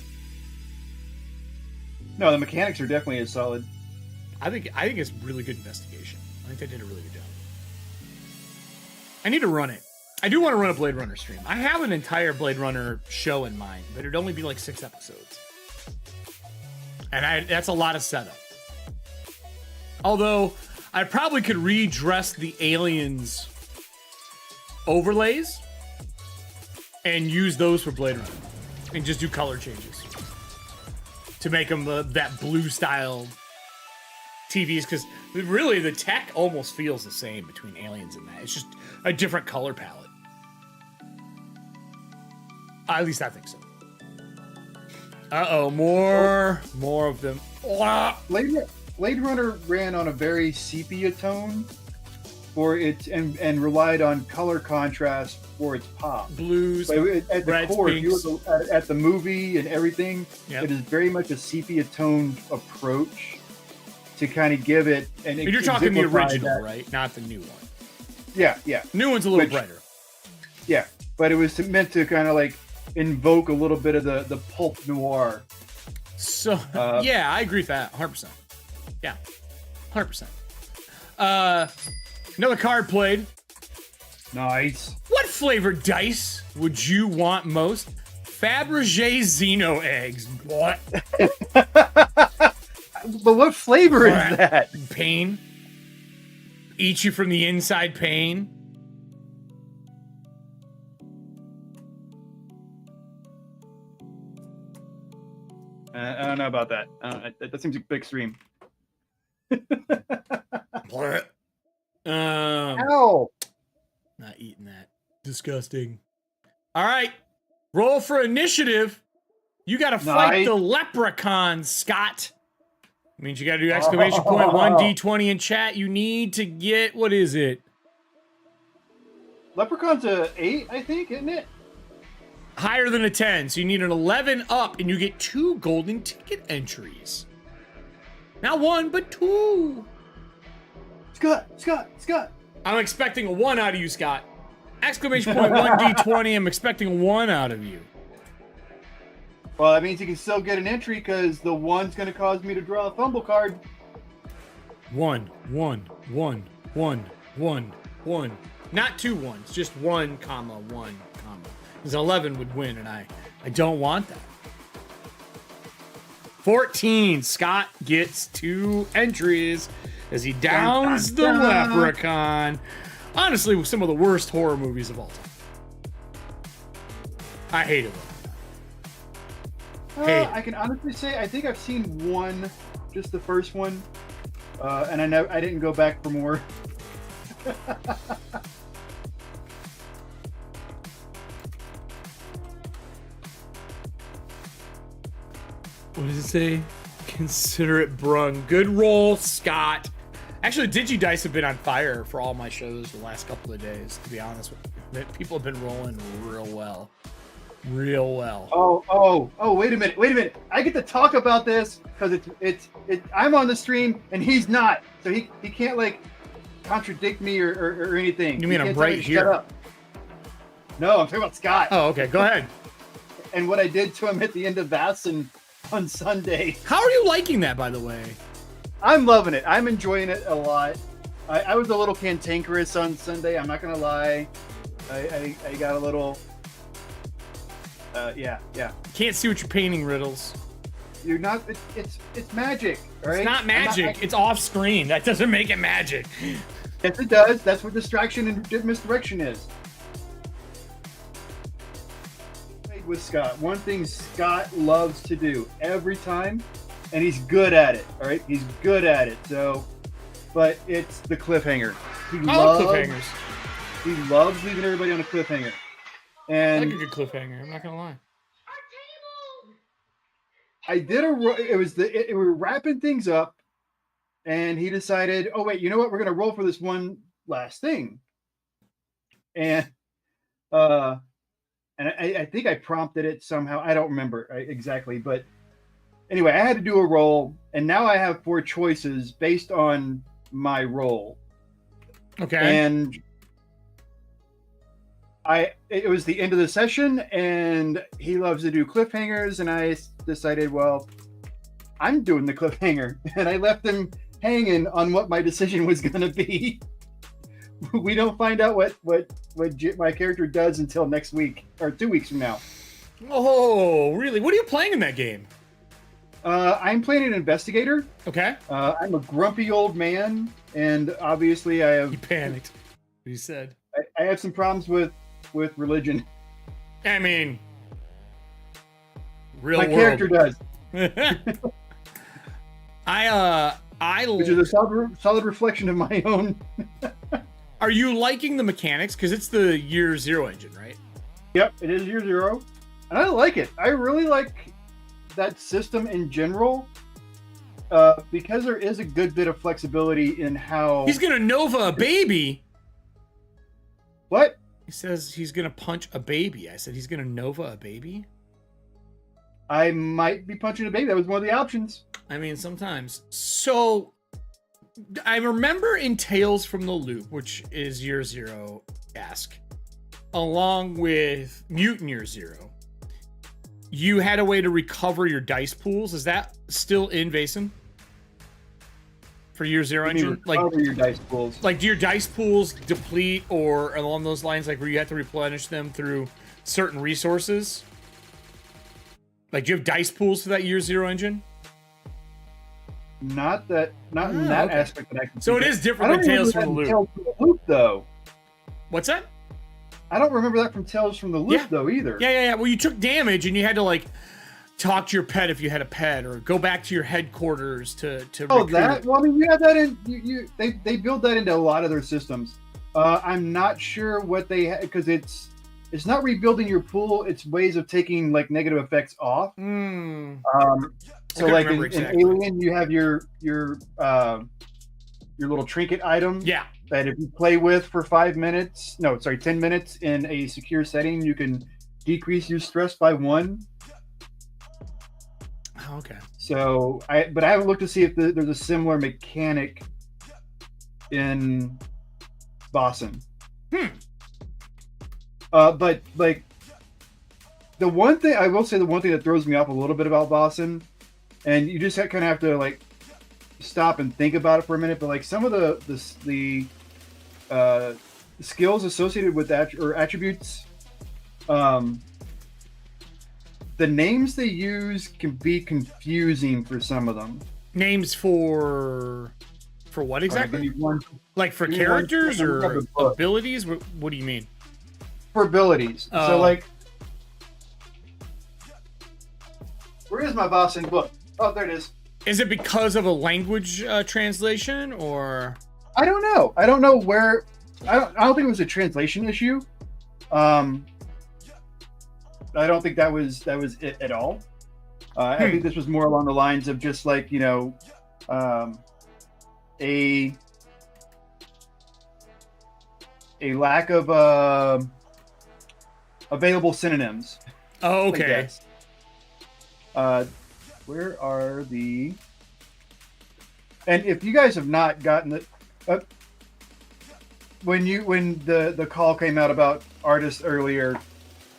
No, the mechanics are definitely as solid. I think it's really good investigation. I think they did a really good job. I need to run it. I do want to run a Blade Runner stream. I have an entire Blade Runner show in mind, but it'd only be like 6 episodes. And that's a lot of setup. Although, I probably could redress the Aliens overlays and use those for Blade Runner. And just do color changes. To make them that blue style TVs. Because really, the tech almost feels the same between Aliens and that. It's just a different color palette. At least I think so. Uh-oh, more of them. Blade Runner ran on a very sepia tone for its and relied on color contrast for its pop. Blues, But at the reds, core, if you pinks. look at the movie and everything, Yep. it is very much a sepia toned approach to kind of give it. And You're talking the exemplify original, that. right? Not the new one. Yeah, yeah, New one's a little Which- brighter. yeah. But it was meant to kind of like invoke a little bit of the pulp noir. So Uh, yeah, I agree with that. 100%. Yeah, 100%. Another card played. Nice. What flavored dice would you want most? Fabergé Xeno eggs. What? But what flavor is What? that? Pain. Eat you from the inside, pain. I don't know about that. That seems a bit extreme. What? Ow! Not eating that. Disgusting. All right. Roll for initiative. You got to fight Nice. the leprechaun, Scott. Means you got to do exclamation point 1d20 in chat. You need to get, what is it? Leprechaun's a 8, I think, isn't it? Higher than a 10. So you need an 11 up, and you get 2 golden ticket entries. Not 1, but 2. Scott! I'm expecting a 1 out of you, Scott. Exclamation point 1d20. I'm expecting a 1 out of you. Well, that means you can still get an entry because the 1's going to cause me to draw a fumble card. 1, 1, 1, 1, 1, 1. Not 2 1s, just 1, comma, 1, comma. Because 11 would win, and I don't want that. 14. Scott gets 2 entries as he downs the dun, dun. leprechaun. Honestly, some of the worst horror movies of all time. I hate it. Hey. I can honestly say I think I've seen one, just the first one, and I didn't go back for more. What does it say? Consider it brung. Good roll, Scott. Actually, Digidice have been on fire for all my shows the last couple of days, to be honest with you. People have been rolling real well. Real well. Oh, wait a minute. I get to talk about this because I'm on the stream and he's not. So he can't like contradict me or anything. You mean He I'm can't tell me right to here? shut up. No, I'm talking about Scott Oh, okay. Go ahead. and what I did to him at the end of Vassin on Sunday. How are you liking that, by the way? I'm loving it. I'm enjoying it a lot. I was a little cantankerous on Sunday. I'm not gonna lie. I got a little. Yeah. Can't see what you're painting, Riddles. You're not. It's magic. All right? It's not magic. It's off screen. That doesn't make it magic. Yes, it does. That's what distraction and misdirection is. With Scott, one thing Scott loves to do every time, and he's good at it. All right, he's good at it. So, but it's the cliffhanger. I love cliffhangers. He loves leaving everybody on a cliffhanger. I And like a good cliffhanger. I'm not gonna lie. I did we were wrapping things up, and he decided, oh wait, you know what? We're gonna roll for this one last thing. And I think I prompted it somehow. I don't remember exactly, but anyway, I had to do a roll, and now I have 4 choices based on my roll. Okay. And it was the end of the session, and he loves to do cliffhangers, and I decided, well, I'm doing the cliffhanger, and I left him hanging on what my decision was going to be. We don't find out what my character does until next week or 2 weeks from now. Oh, really? What are you playing in that game? I'm playing an investigator. Okay. I'm a grumpy old man, and obviously I have He panicked. He said. I have some problems with religion. I mean, real My world. character does, which is a solid reflection of my own. Are you liking the mechanics? Because it's the Year Zero engine, right? Yep, it is Year Zero, and I like it. I really like that system in general. because there is a good bit of flexibility in how He's gonna Nova a baby. What? He says he's gonna punch a baby. I said he's gonna Nova a baby. I might be punching a baby. That was one of the options. I mean, sometimes. So, I remember in Tales from the Loop, which is Year Zero-esque, along with Mutant Year Zero, you had a way to recover your dice pools. Is that still in Vaesen? For Year Zero engine? Like your dice pools. Like, do your dice pools deplete or along those lines, like where you have to replenish them through certain resources? Like, do you have dice pools for that Year Zero engine? Not in that aspect that I can. So it is different than Tales from the Loop. Tales from the Loop, though. What's that? I don't remember that from Tales from the Loop, though, either. Yeah. Well, you took damage and you had to like talk to your pet if you had a pet, or go back to your headquarters to. Oh, recruit. that. Well, I mean, you have that in. They build that into a lot of their systems. I'm not sure what they because it's not rebuilding your pool. It's ways of taking like negative effects off. So like in Alien, you have your little trinket item. Yeah. That if you play with for 10 minutes in a secure setting, you can decrease your stress by 1. Oh, okay. So I haven't looked to see if there's a similar mechanic in Bossen. But like the one thing I will say, the one thing that throws me off a little bit about Bossen, and you just kind of have to like stop and think about it for a minute. But like some of the skills associated with that or attributes, the names they use can be confusing for some of them. Names for what exactly? Like for characters or abilities? What do you mean? For abilities. So like, where is my Bossen book? Oh, there it is. Is it because of a language translation, or? I don't know. I don't know where. I don't think it was a translation issue. I don't think that was it at all. I think this was more along the lines of just like a lack of available synonyms. Oh, okay. Where are the? And if you guys have not gotten it, when the call came out about artists earlier,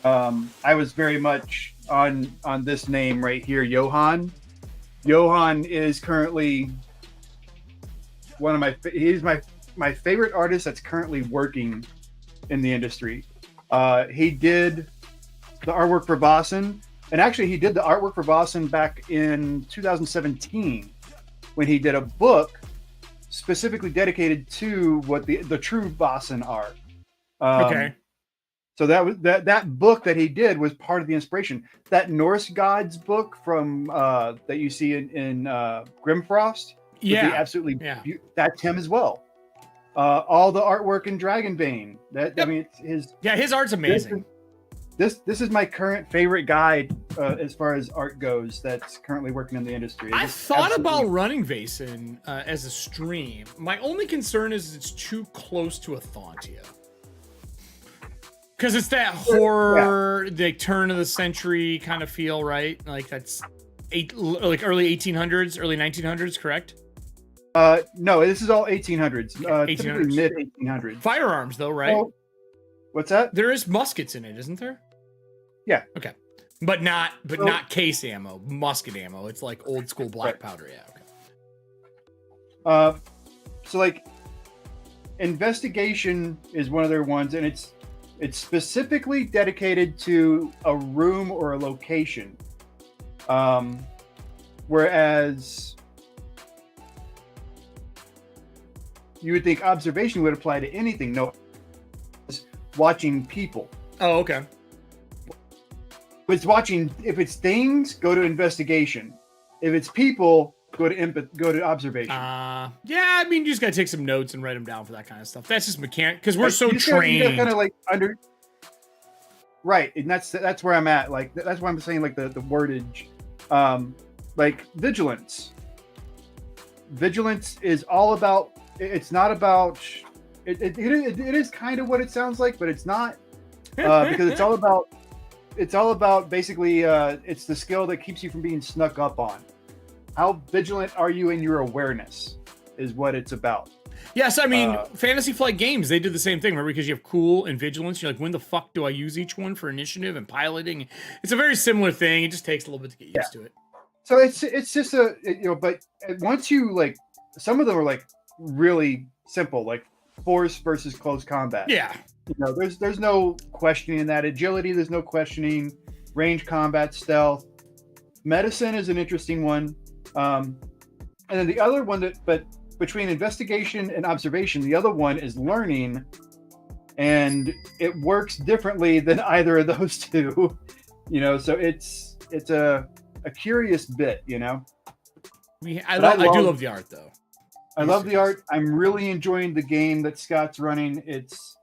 I was very much on this name right here, Johan. Johan is currently one of he's my favorite artist that's currently working in the industry. He did the artwork for Bossen, and actually he did the artwork for Bossen back in 2017 when he did a book specifically dedicated to what the true Bossen art. Okay. So that book that he did was part of the inspiration. That Norse gods book from that you see in Grimfrost. Yeah, absolutely. Yeah. That's him as well. All the artwork in Dragonbane. I mean, it's his art's amazing. This is my current favorite guy as far as art goes. That's currently working in the industry. I thought about running Vaesen as a stream. My only concern is it's too close to a Thontia. Because it's that horror, the turn of the century kind of feel, right? Like that's early 1800s, early 1900s, correct? No, this is all 1800s. 1800s. Typically mid 1800s. Firearms, though, right? Oh, what's that? There is muskets in it, isn't there? Yeah. Okay, but not case ammo, musket ammo. It's like old school black powder. Yeah. Okay. So like, investigation is one of their ones, and it's specifically dedicated to a room or a location. Whereas you would think observation would apply to anything. No, it's watching people. Oh, okay. It's watching. If it's things, go to investigation. If it's people, go to observation. Yeah, I mean, you just gotta take some notes and write them down for that kind of stuff. That's just mechanic because we're so trained. You kind of like right, and that's where I'm at. Like that's why I'm saying like the wordage, like vigilance. vigilance is all about. It's not about. It is kind of what it sounds like, but it's not because it's all about. It's all about basically. It's the skill that keeps you from being snuck up on. How vigilant are you in your awareness? Is what it's about. Yes, I mean, Fantasy Flight Games, they did the same thing, remember? Because you have cool and vigilance. You're like, when the fuck do I use each one for initiative and piloting? It's a very similar thing. It just takes a little bit to get used to it. So it's just but once you like, some of them are like really simple, like force versus close combat. Yeah. There's no questioning that. Agility, there's no questioning. Range combat, stealth. Medicine is an interesting one. And then the other one but between investigation and observation, the other one is learning, and it works differently than either of those two. So it's a curious bit. I do love the art though. I love the art. I'm really enjoying the game that Scott's running. It's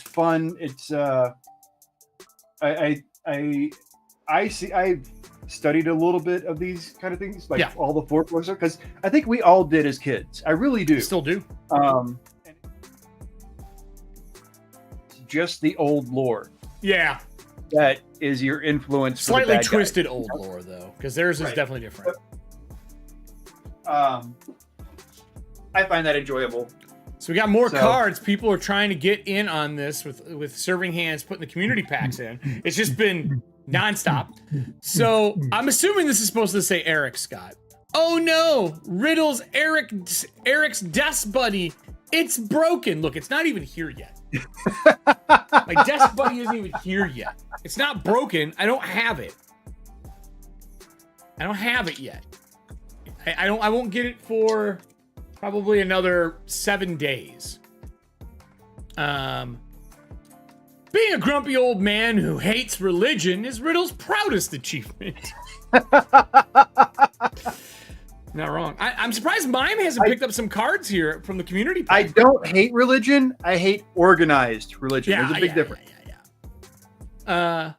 fun. It's I've studied a little bit of these kind of things, like all the folklore stuff, because I think we all did as kids. I really do. Still do. Just the old lore. Yeah. That is your influence. Slightly twisted old lore, though, because theirs is definitely different. I find that enjoyable. So we got more cards. People are trying to get in on this with serving hands, putting the community packs in. It's just been nonstop. So I'm assuming this is supposed to say Eric, Scott. Oh no, Riddle's Eric's desk buddy. It's broken. Look, it's not even here yet. My desk buddy isn't even here yet. It's not broken. I don't have it. I don't have it yet. I won't get it for probably another 7 days. Being a grumpy old man who hates religion is Riddle's proudest achievement. Not wrong. I'm surprised Mime hasn't picked up some cards here from the community pack. I don't hate religion. I hate organized religion. There's a big difference. God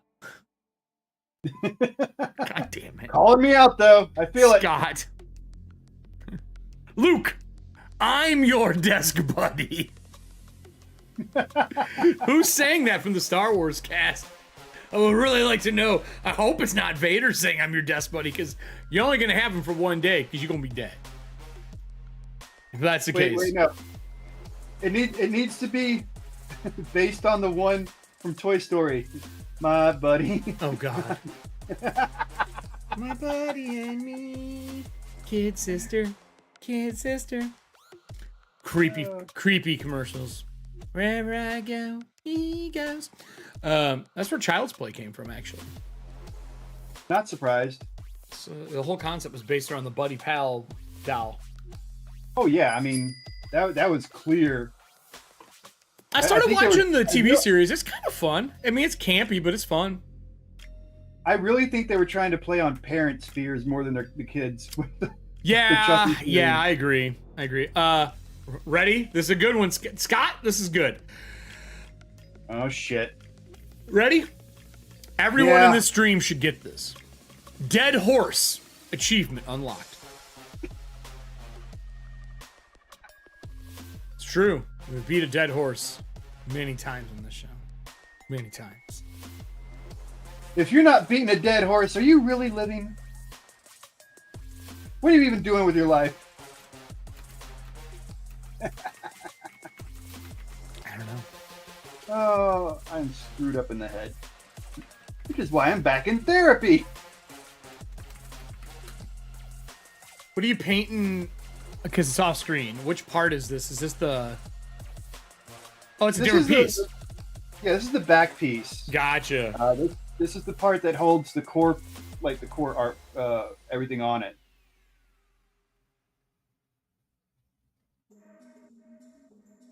damn it. Calling me out, though. I feel it. Scott. Luke, I'm your desk buddy. Who's saying that from the Star Wars cast? I would really like to know. I hope it's not Vader saying I'm your desk buddy, because you're only going to have him for one day, because you're going to be dead. If that's the case. Wait, no. It needs to be based on the one from Toy Story. My buddy. Oh, God. My buddy and me. Kid sister. Kid sister. Creepy commercials. Wherever I go, he goes. That's where Child's Play came from, actually. Not surprised. So the whole concept was based around the Buddy Pal doll. Oh yeah, I mean that was clear. I started watching the TV series. It's kind of fun. I mean, it's campy, but it's fun. I really think they were trying to play on parents' fears more than the kids. Yeah, I agree. Ready? This is a good one. Scott, this is good. Oh, shit. Ready? Everyone in this stream should get this. Dead Horse achievement unlocked. It's true. We've beat a dead horse many times on this show. Many times. If you're not beating a dead horse, are you really living? What are you even doing with your life? I don't know. Oh, I'm screwed up in the head. Which is why I'm back in therapy. What are you painting? Because it's off screen. Which part is this? Is this the... Oh, it's a different piece. Yeah, this is the back piece. Gotcha. This is the part that holds the core, like the core art, everything on it.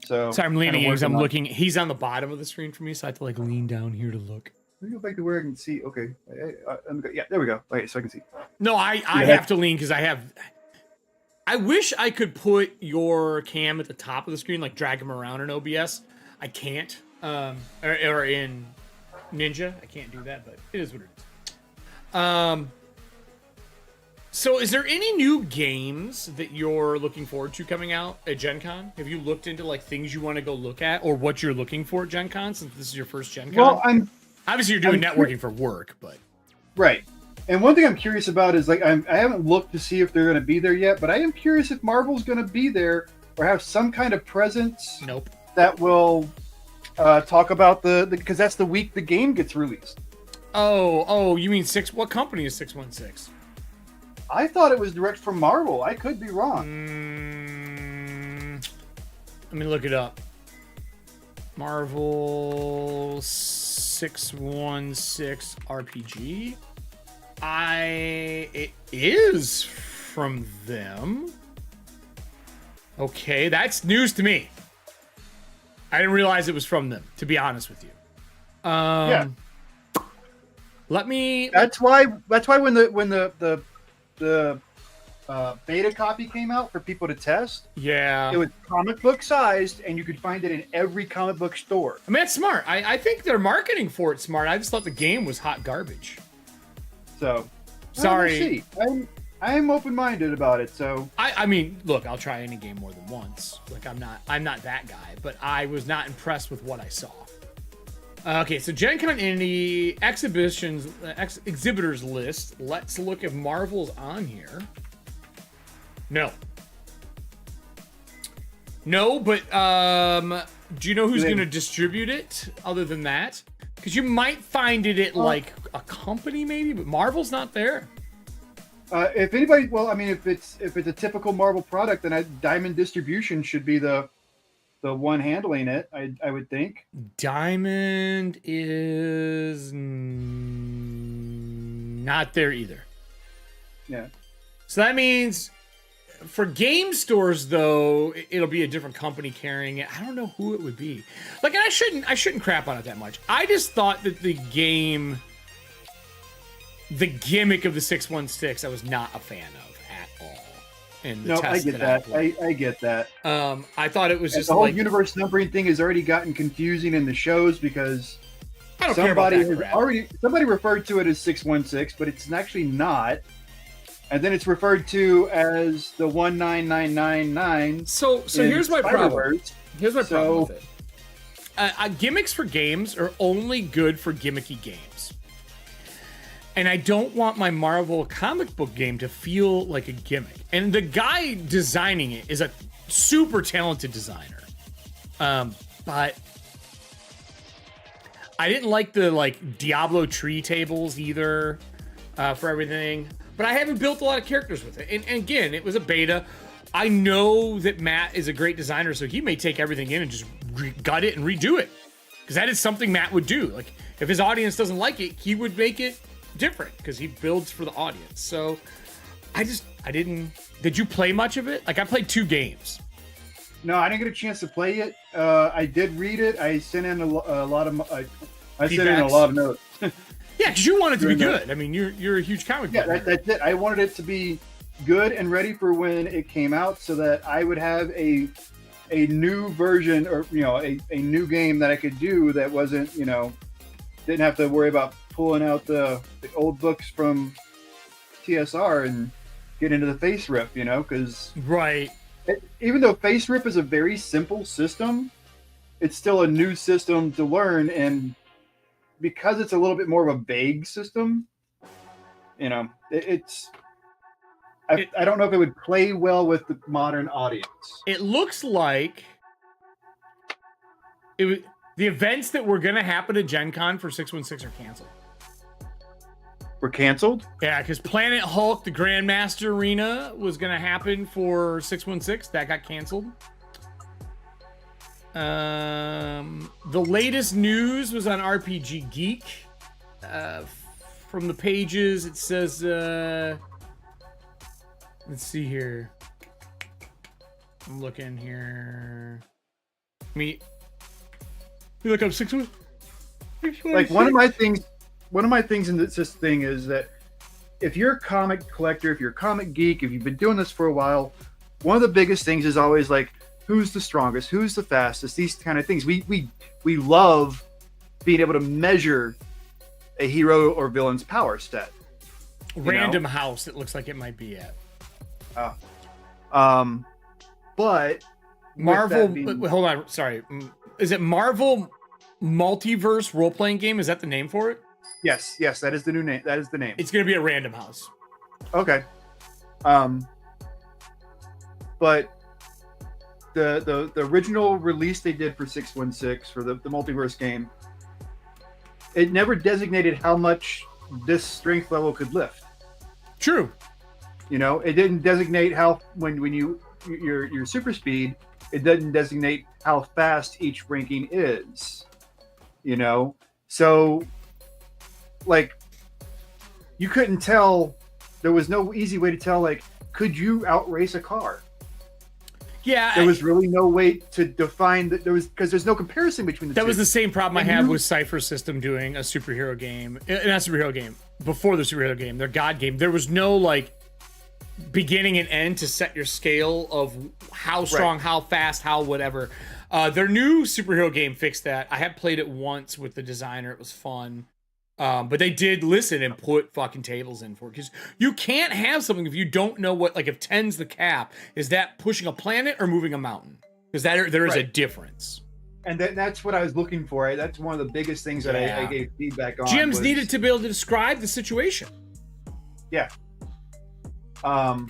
So sorry, I'm leaning in because I'm looking. He's on the bottom of the screen for me, so I have to like lean down here to look. Let me go back to where I can see. Okay. Yeah, there we go. Okay, so I can see. No, I have to lean because I have... I wish I could put your cam at the top of the screen, like drag him around in OBS. I can't. Or in Ninja. I can't do that, but it is what it is. So is there any new games that you're looking forward to coming out at Gen Con? Have you looked into like things you want to go look at or what you're looking for at Gen Con since this is your first Gen Con? Well, obviously you're doing networking for work, but right. And one thing I'm curious about is like I haven't looked to see if they're going to be there yet, but I am curious if Marvel's going to be there or have some kind of presence. Nope. That will talk about the because that's the week the game gets released. Oh, you mean what company is 616? I thought it was direct from Marvel. I could be wrong. Let me look it up. Marvel 616 RPG. It is from them. Okay, that's news to me. I didn't realize it was from them, to be honest with you. Yeah. Let me. That's why when the beta copy came out for people to test. Yeah. It was comic book sized, and you could find it in every comic book store. I mean, that's smart. I think they're marketing for it smart. I just thought the game was hot garbage. So, sorry. I'm open-minded about it. So I mean, look, I'll try any game more than once. Like I'm not that guy, but I was not impressed with what I saw. Okay, so Gen Con Indie exhibitors list. Let's look if Marvel's on here. No, but do you know who's going to distribute it other than that? Because you might find it at like a company maybe, but Marvel's not there. If anybody, well, I mean, if it's a typical Marvel product, then Diamond Distribution should be the one handling it. I would think. Diamond is not there either. Yeah. So that means for game stores, though, it'll be a different company carrying it. I don't know who it would be. Like, and I shouldn't crap on it that much. I just thought that the gimmick of the 616, I was not a fan of at all. In the test I get that. I get that. I thought it was just the whole like universe numbering thing has already gotten confusing in the shows because I don't care about that crap. Somebody referred to it as 616, but it's actually not. And then it's referred to as the 19999. So here's my problem. Here's my problem with it. Gimmicks for games are only good for gimmicky games. And I don't want my Marvel comic book game to feel like a gimmick. And the guy designing it is a super talented designer. But I didn't like the Diablo tree tables either for everything. But I haven't built a lot of characters with it. And again, it was a beta. I know that Matt is a great designer, so he may take everything in and just gut it and redo it. Because that is something Matt would do. Like, if his audience doesn't like it, he would make it different because he builds for the audience. So I didn't. Did you play much of it? Like, I played 2 games. No, I didn't get a chance to play it. I did read it. I sent in a lot of notes. Yeah, because you want it to be good. I mean, you're a huge comic book. Yeah, that's it. I wanted it to be good and ready for when it came out, so that I would have a new version, or a new game that I could do that wasn't didn't have to worry about pulling out the old books from TSR and get into the face rip, because right. Even though face rip is a very simple system, it's still a new system to learn, and because it's a little bit more of a vague system, I don't know if it would play well with the modern audience. It looks like the events that were going to happen at Gen Con for 616 are canceled. Were canceled? Yeah, because Planet Hulk, the Grandmaster Arena, was going to happen for 616. That got canceled. The latest news was on RPG Geek. From the pages, it says, let's see here. I'm looking here. You look up 616. Like one of my things in this thing is that if you're a comic collector, if you're a comic geek, if you've been doing this for a while, one of the biggest things is always like, who's the strongest? Who's the fastest? These kind of things. We love being able to measure a hero or villain's power set. Random House, it looks like it might be at. But Marvel. Wait, hold on. Sorry. Is it Marvel Multiverse Role Playing Game? Is that the name for it? Yes, that is the new name. That is the name. It's going to be a Random House. Okay. But the original release they did for 616 for the multiverse game, it never designated how much this strength level could lift. True. It didn't designate how when your super speed, it doesn't designate how fast each ranking is. So like you couldn't tell. There was no easy way to tell, like, could you outrace a car? Yeah. There was really no way to define that because there's no comparison between the two. That was the same problem I had with Cypher System doing a superhero game. Not a superhero game. Before the superhero game, their God game. There was no, like, beginning and end to set your scale of how strong, how fast, how whatever. Their new superhero game fixed that. I had played it once with the designer. It was fun. But they did listen and put fucking tables in for it. Because you can't have something if you don't know what, like, if 10's the cap, is that pushing a planet or moving a mountain? Because there is a difference. And that's what I was looking for. That's one of the biggest things that I gave feedback on. GMs needed to be able to describe the situation. Yeah. But,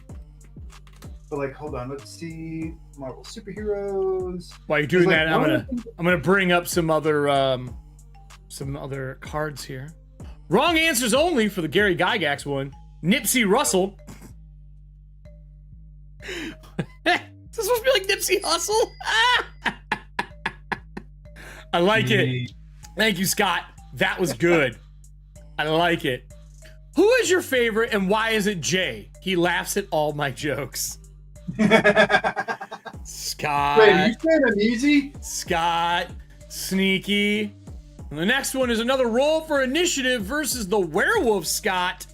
like, hold on. Let's see. Marvel superheroes. While you're doing that, I'm gonna bring up some other cards here. Wrong answers only for the Gary Gygax one. Nipsey Russell. Is this supposed to be like Nipsey Hussle? I like it. Thank you, Scott. That was good. I like it. Who is your favorite and why is it Jay? He laughs at all my jokes. Scott. Wait, are you saying I'm easy? Scott. Sneaky. And the next one is another roll for initiative versus the werewolf, Scott.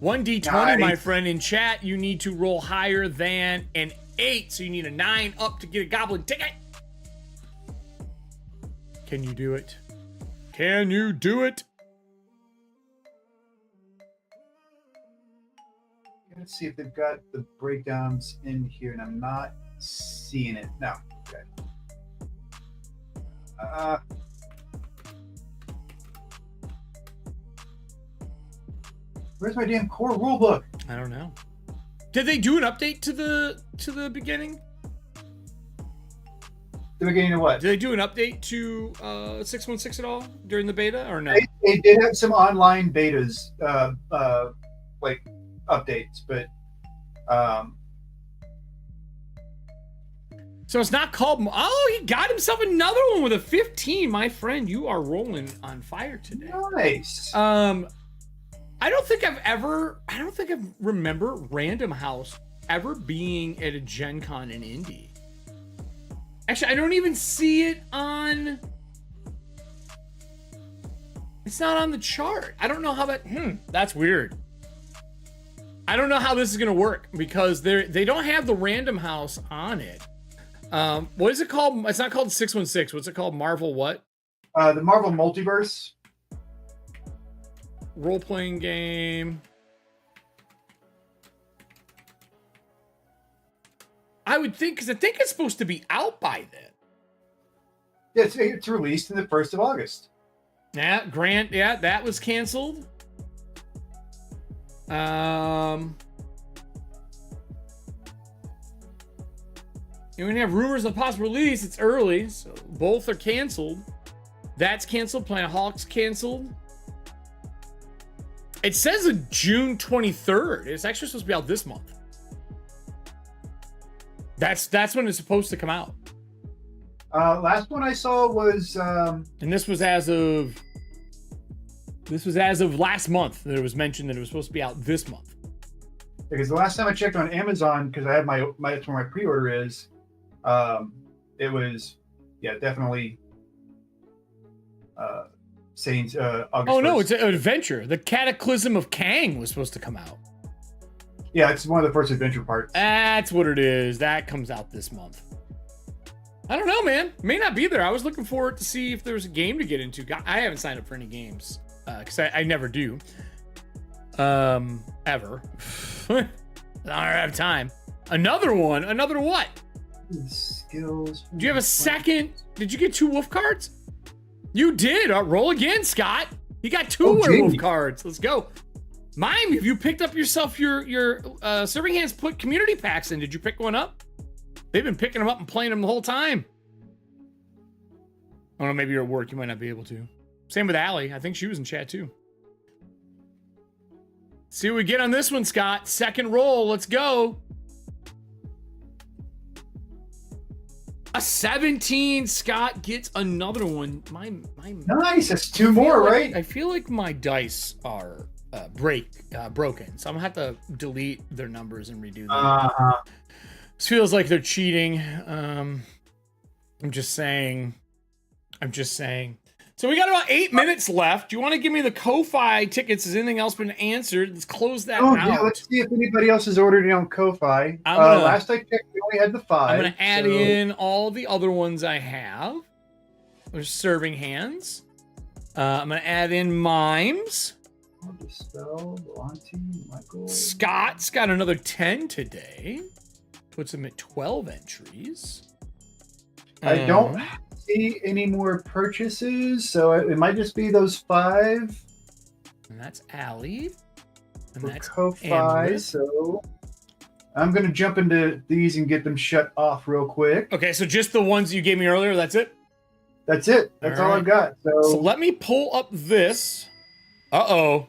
1d20, nice. My friend. In chat, you need to roll higher than an 8. So you need a 9 up to get a goblin ticket. Can you do it? Can you do it? Let's see if they've got the breakdowns in here, and I'm not seeing it. No. Okay. Where's my damn core rulebook? I don't know. Did they do an update to the beginning? The beginning of what? Did they do an update to 616 at all during the beta or no? They did have some online betas, like updates, but so it's not called. Oh, he got himself another one with a 15. My friend, you are rolling on fire today. Nice. I don't think I remember Random House ever being at a Gen Con in Indy. Actually, I don't even see it on. It's not on the chart. I don't know how that. That's weird. I don't know how this is gonna work because they don't have the Random House on it. What is it called? It's not called 616. What's it called? Marvel what? The Marvel Multiverse. Role-playing game. I would think, because I think it's supposed to be out by then. Yeah, it's released in the 1st of August. Yeah, Grant, yeah, that was canceled. And when you have rumors of possible release, it's early, so both are canceled. That's canceled. Planet Hulk's canceled. It says a June 23rd. It's actually supposed to be out this month. That's when it's supposed to come out. Last one I saw was and this was as of last month that it was mentioned that it was supposed to be out this month. Because the last time I checked on Amazon, because I have my that's where my pre-order is, it was definitely saying August. Oh 1st. No, it's an adventure. The Cataclysm of Kang was supposed to come out. Yeah, it's one of the first adventure parts. That's what it is. That comes out this month. I don't know, man. May not be there. I was looking forward to see if there was a game to get into. I haven't signed up for any games because I never do. Ever. I don't have time. Another one. Another what? Skills. Do you have a second? Did you get 2 wolf cards? You did. Roll again, Scott. You got 2 werewolf cards. Let's go. Mime, have you picked up yourself your Serving Hands put community packs in? Did you pick one up? They've been picking them up and playing them the whole time. I don't know, maybe you're at work. You might not be able to. Same with Allie. I think she was in chat too. See what we get on this one, Scott. Second roll. Let's go. A 17. Scott gets another one. My nice. That's 2 more, right? I feel like my dice are broken, so I'm gonna have to delete their numbers and redo them. This feels like they're cheating. I'm just saying. So we got about 8 minutes left. Do you want to give me the Ko-Fi tickets? Has anything else been answered? Let's close that out. Yeah, let's see if anybody else has ordered it on Ko-Fi. Last I checked, we only had the 5. I'm going to add in all the other ones I have. There's Serving Hands. I'm going to add in Mimes. Dispel, Valenti, Michael. Scott's got another 10 today. Puts him at 12 entries. I don't see any more purchases, so it might just be those 5. And that's Allie. And that's Ko-Fi. So I'm gonna jump into these and get them shut off real quick. Okay, so just the ones you gave me earlier. That's it. That's it. That's all I've got. So let me pull up this. I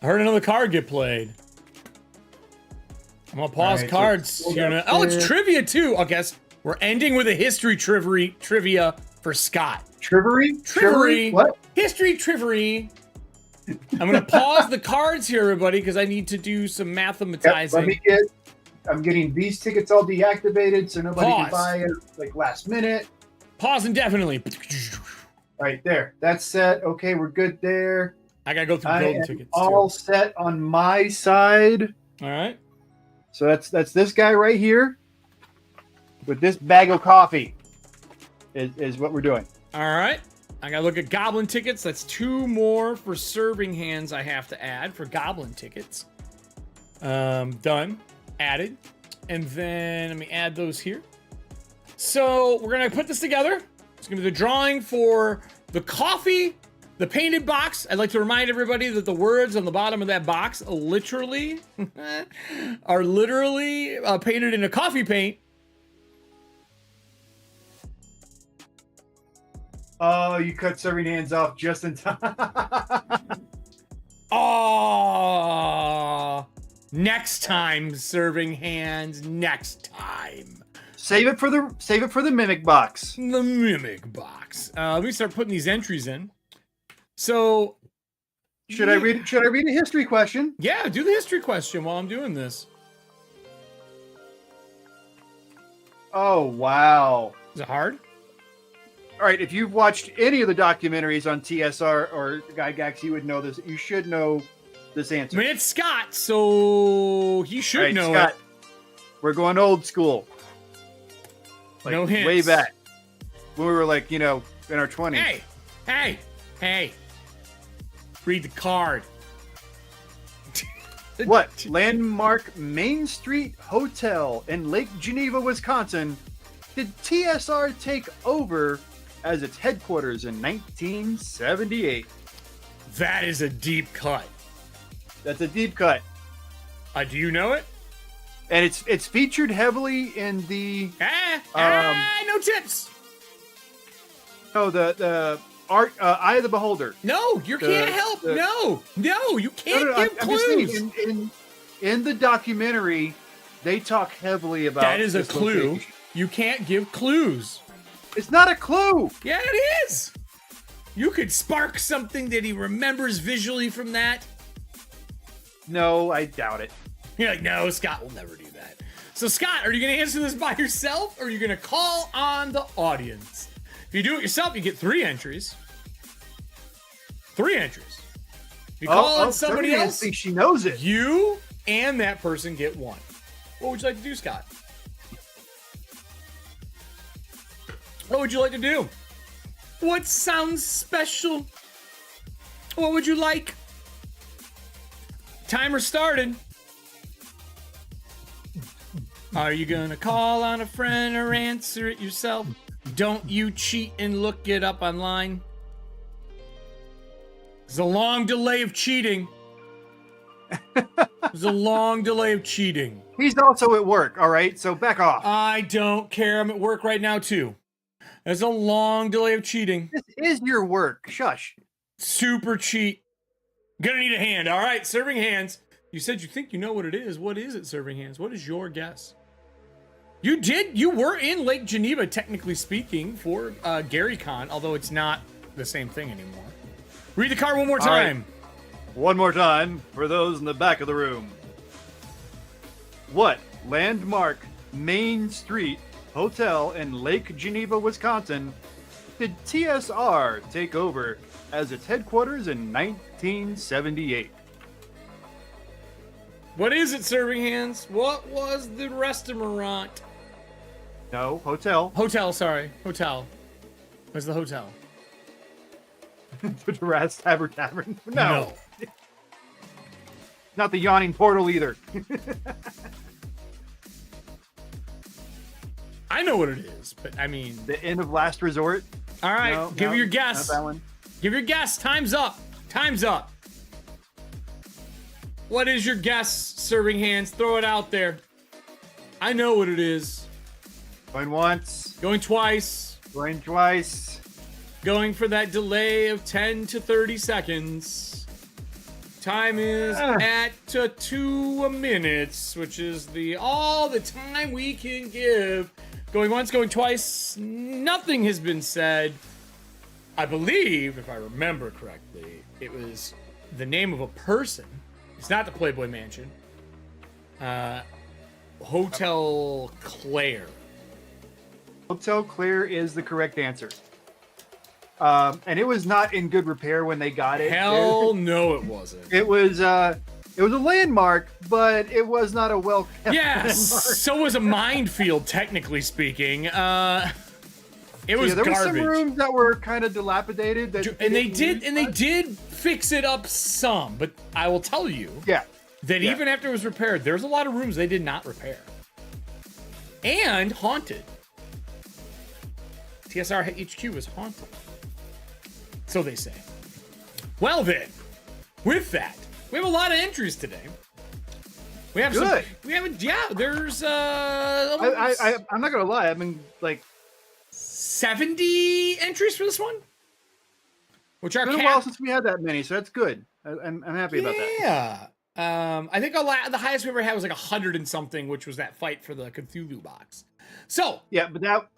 heard another card get played. I'm gonna pause cards here. Oh, it's trivia too. I guess we're ending with a history trivia for Scott. Trivia? What? History trivia. I'm gonna pause the cards here, everybody, because I need to do some mathematizing. I'm getting these tickets all deactivated so nobody can buy it like last minute. Pause indefinitely. Right there. That's set. Okay, we're good there. I gotta go through golden tickets. All set on my side. All right. So that's this guy right here with this bag of coffee is what we're doing. All right. I gotta look at goblin tickets. That's 2 more for Serving Hands I have to add for goblin tickets. Done. Added. And then let me add those here. So we're gonna put this together. It's gonna be the drawing for the coffee, the painted box. I'd like to remind everybody that the words on the bottom of that box literally are literally painted in a coffee paint. Oh, you cut Serving Hands off just in time. Oh, next time, Serving Hands. Next time. Save it for the mimic box. The mimic box. Let me start putting these entries in. So, should I read a history question? Yeah, do the history question while I'm doing this. Oh wow! Is it hard? All right, if you've watched any of the documentaries on TSR or Gygax, you would know this. You should know this answer. I mean, it's Scott, so he should know Scott, it. We're going old school. Like, no hints. Way back when we were like, in our 20s. Hey. Read the card. What? Landmark Main Street Hotel in Lake Geneva, Wisconsin did TSR take over as its headquarters in 1978? That is a deep cut. That's a deep cut. Do you know it? And it's featured heavily in the no tips. Oh, the art Eye of the Beholder. No, you can't help. No, you can't give clues. In the documentary, they talk heavily about that is a clue. Location. You can't give clues. It's not a clue. Yeah, it is. You could spark something that he remembers visually from that. No, I doubt it. You're like, no, Scott will never do that. So, Scott, are you going to answer this by yourself, or are you going to call on the audience? If you do it yourself, you get 3 entries. 3 entries. If you call on somebody else, I think she knows it. You and that person get 1. What would you like to do, Scott? What would you like to do? What sounds special? What would you like? timer started. Are you gonna call on a friend or answer it yourself? Don't you cheat and look it up online. There's a long delay of cheating. There's a long delay of cheating. He's also at work, all right? So back off. I don't care. I'm at work right now, too. There's a long delay of cheating. This is your work. Shush. Super cheat. Gonna need a hand. All right, serving hands. You said you think you know what it is. What is it, serving hands? What is your guess? You did. You were in Lake Geneva, technically speaking, for GaryCon, although it's not the same thing anymore. Read the card one more time. Right. One more time for those in the back of the room. What landmark Main Street hotel in Lake Geneva, Wisconsin, did TSR take over as its headquarters in 1978? What is it, serving hands? What was the restaurant? No, hotel. Hotel, sorry. Hotel. Where's the hotel? The Ras Tavern. No. Not the yawning portal either. I know what it is, but I mean... The Inn of Last Resort? All right, give your guess. Not that one. Give your guess. Time's up. Time's up. What is your guess, serving hands? Throw it out there. I know what it is. Going once. Going twice. Going twice. Going for that delay of 10 to 30 seconds. Time is at 2 minutes, which is all the time we can give. Going once, going twice. Nothing has been said. I believe, if I remember correctly, it was the name of a person. It's not the Playboy Mansion. Hotel Claire. Hotel Claire is the correct answer. And it was not in good repair when they got it. Hell no, it wasn't. It was a landmark, but it was not a well kept Yes, landmark. so was a minefield, technically speaking. It was there garbage. were some rooms that were kind of dilapidated. And they did fix it up some, but I will tell you that even after it was repaired, there's a lot of rooms they did not repair. And haunted. TSR HQ was haunted. So they say. Well then, with that, we have a lot of entries today. We have good. There's I'm not gonna lie, I've been like 70 entries for this one. Which are it's been a while since we had that many, so that's good. I'm happy about that. Yeah. I think the highest we ever had was like 100 and something, which was that fight for the Cthulhu box. So yeah, but that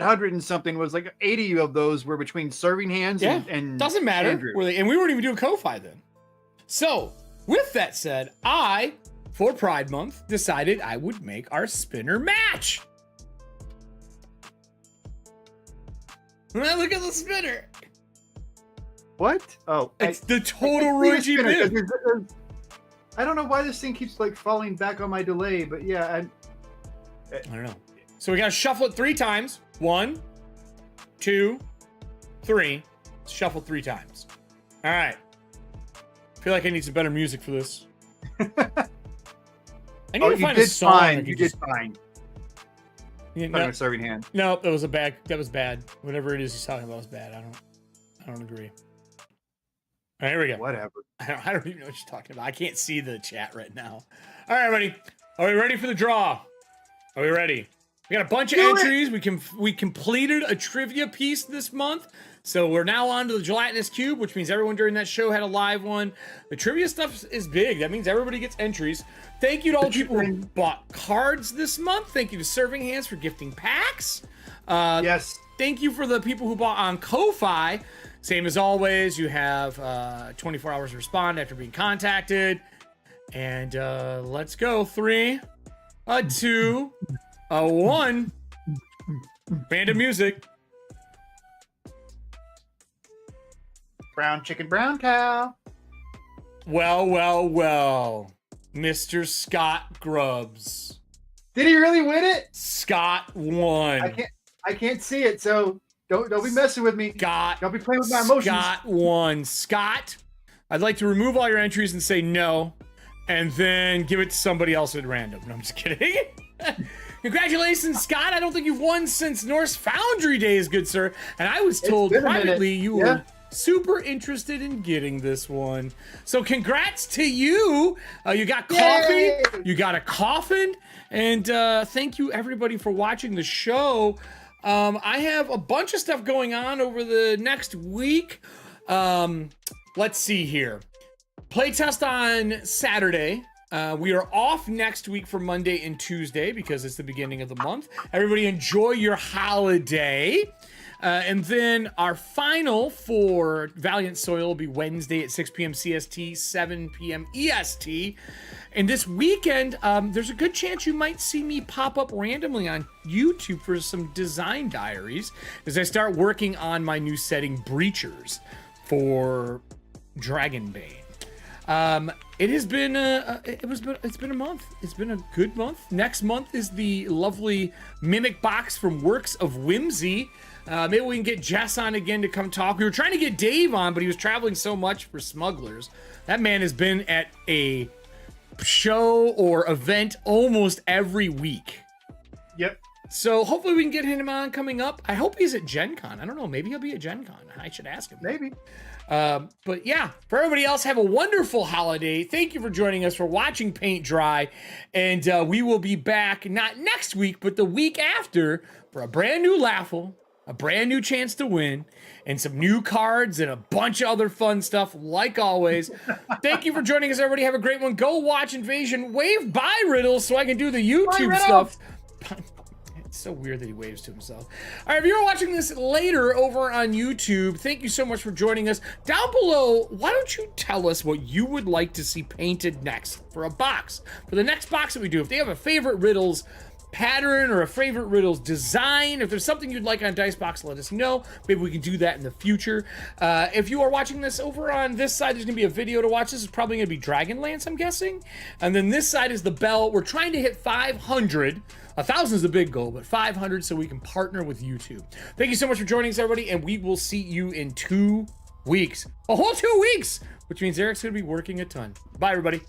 100 and something was like 80 of those were between serving hands and doesn't matter. Andrew. And we weren't even doing kofi then. So with that said, I, for Pride Month, decided I would make our spinner match. Well, look at the spinner. What? Oh, it's the total Roy G. Biv. I don't know why this thing keeps like falling back on my delay, but yeah, I don't know. So we gotta shuffle it 3 times. 1, 2, 3. Shuffle 3 times. All right. I feel like I need some better music for this. I need to find a song. Fine. You did fine. Yeah, no, serving hand. No, that was bad. Whatever it is he's talking about was bad. I don't agree. All right, here we go. Whatever. I don't even know what you're talking about. I can't see the chat right now. All right, everybody. Are we ready for the draw? Are we ready? We got a bunch of entries. We completed a trivia piece this month. So we're now on to the gelatinous cube, which means everyone during that show had a live one. The trivia stuff is big. That means everybody gets entries. Thank you to all the people who bought cards this month. Thank you to Serving Hands for gifting packs. Yes. Thank you for the people who bought on Ko-Fi. Same as always, you have 24 hours to respond after being contacted. And let's go. 3, 2, 1. Band of music. Brown chicken, brown cow. Well. Mr. Scott Grubbs. Did he really win it? Scott won. I can't see it, so don't be messing with me. Don't be playing with my emotions. Scott won. Scott, I'd like to remove all your entries and say no. and then give it to somebody else at random. No, I'm just kidding. Congratulations, Scott. I don't think you've won since Norse Foundry days, good sir. And I was told privately you were super interested in getting this one. So congrats to you. You got coffee, you got a coffin, and thank you everybody for watching the show. I have a bunch of stuff going on over the next week. Let's see here. Playtest on Saturday. We are off next week for Monday and Tuesday because it's the beginning of the month. Everybody enjoy your holiday. And then our final for Valiant Soil will be Wednesday at 6 p.m. CST, 7 p.m. EST. And this weekend, there's a good chance you might see me pop up randomly on YouTube for some design diaries as I start working on my new setting, Breachers, for Dragonbane. It's been a month. It's been a good month. Next month is the lovely Mimic Box from Works of Whimsy. Maybe we can get Jess on again to come talk. We were trying to get Dave on, but he was traveling so much for Smugglers. That man has been at a show or event almost every week. Yep. So hopefully we can get him on coming up. I hope he's at Gen Con. I don't know. Maybe he'll be at Gen Con. I should ask him. Maybe. But yeah, for everybody else, have a wonderful holiday. Thank you for joining us, for watching Paint Dry. And we will be back, not next week, but the week after, for a brand new LAUGHAL, a brand new chance to win, and some new cards and a bunch of other fun stuff, like always. Thank you for joining us, everybody. Have a great one. Go watch Invasion. Wave bye, Riddles, so I can do the YouTube stuff. It's so weird that he waves to himself. All right, if you're watching this later over on YouTube, thank you so much for joining us. Down below, why don't you tell us what you would like to see painted next for a box? For the next box that we do, if they have a favorite Riddles pattern or a favorite Riddles design, if there's something you'd like on Dicebox, let us know. Maybe we can do that in the future. If you are watching this over on this side, there's gonna be a video to watch. This is probably gonna be Dragonlance, I'm guessing. And then this side is the bell. We're trying to hit 500. 1,000 is the big goal, but 500 so we can partner with YouTube. Thank you so much for joining us, everybody, and we will see you in 2 weeks. A whole 2 weeks, which means Eric's gonna be working a ton. Bye, everybody.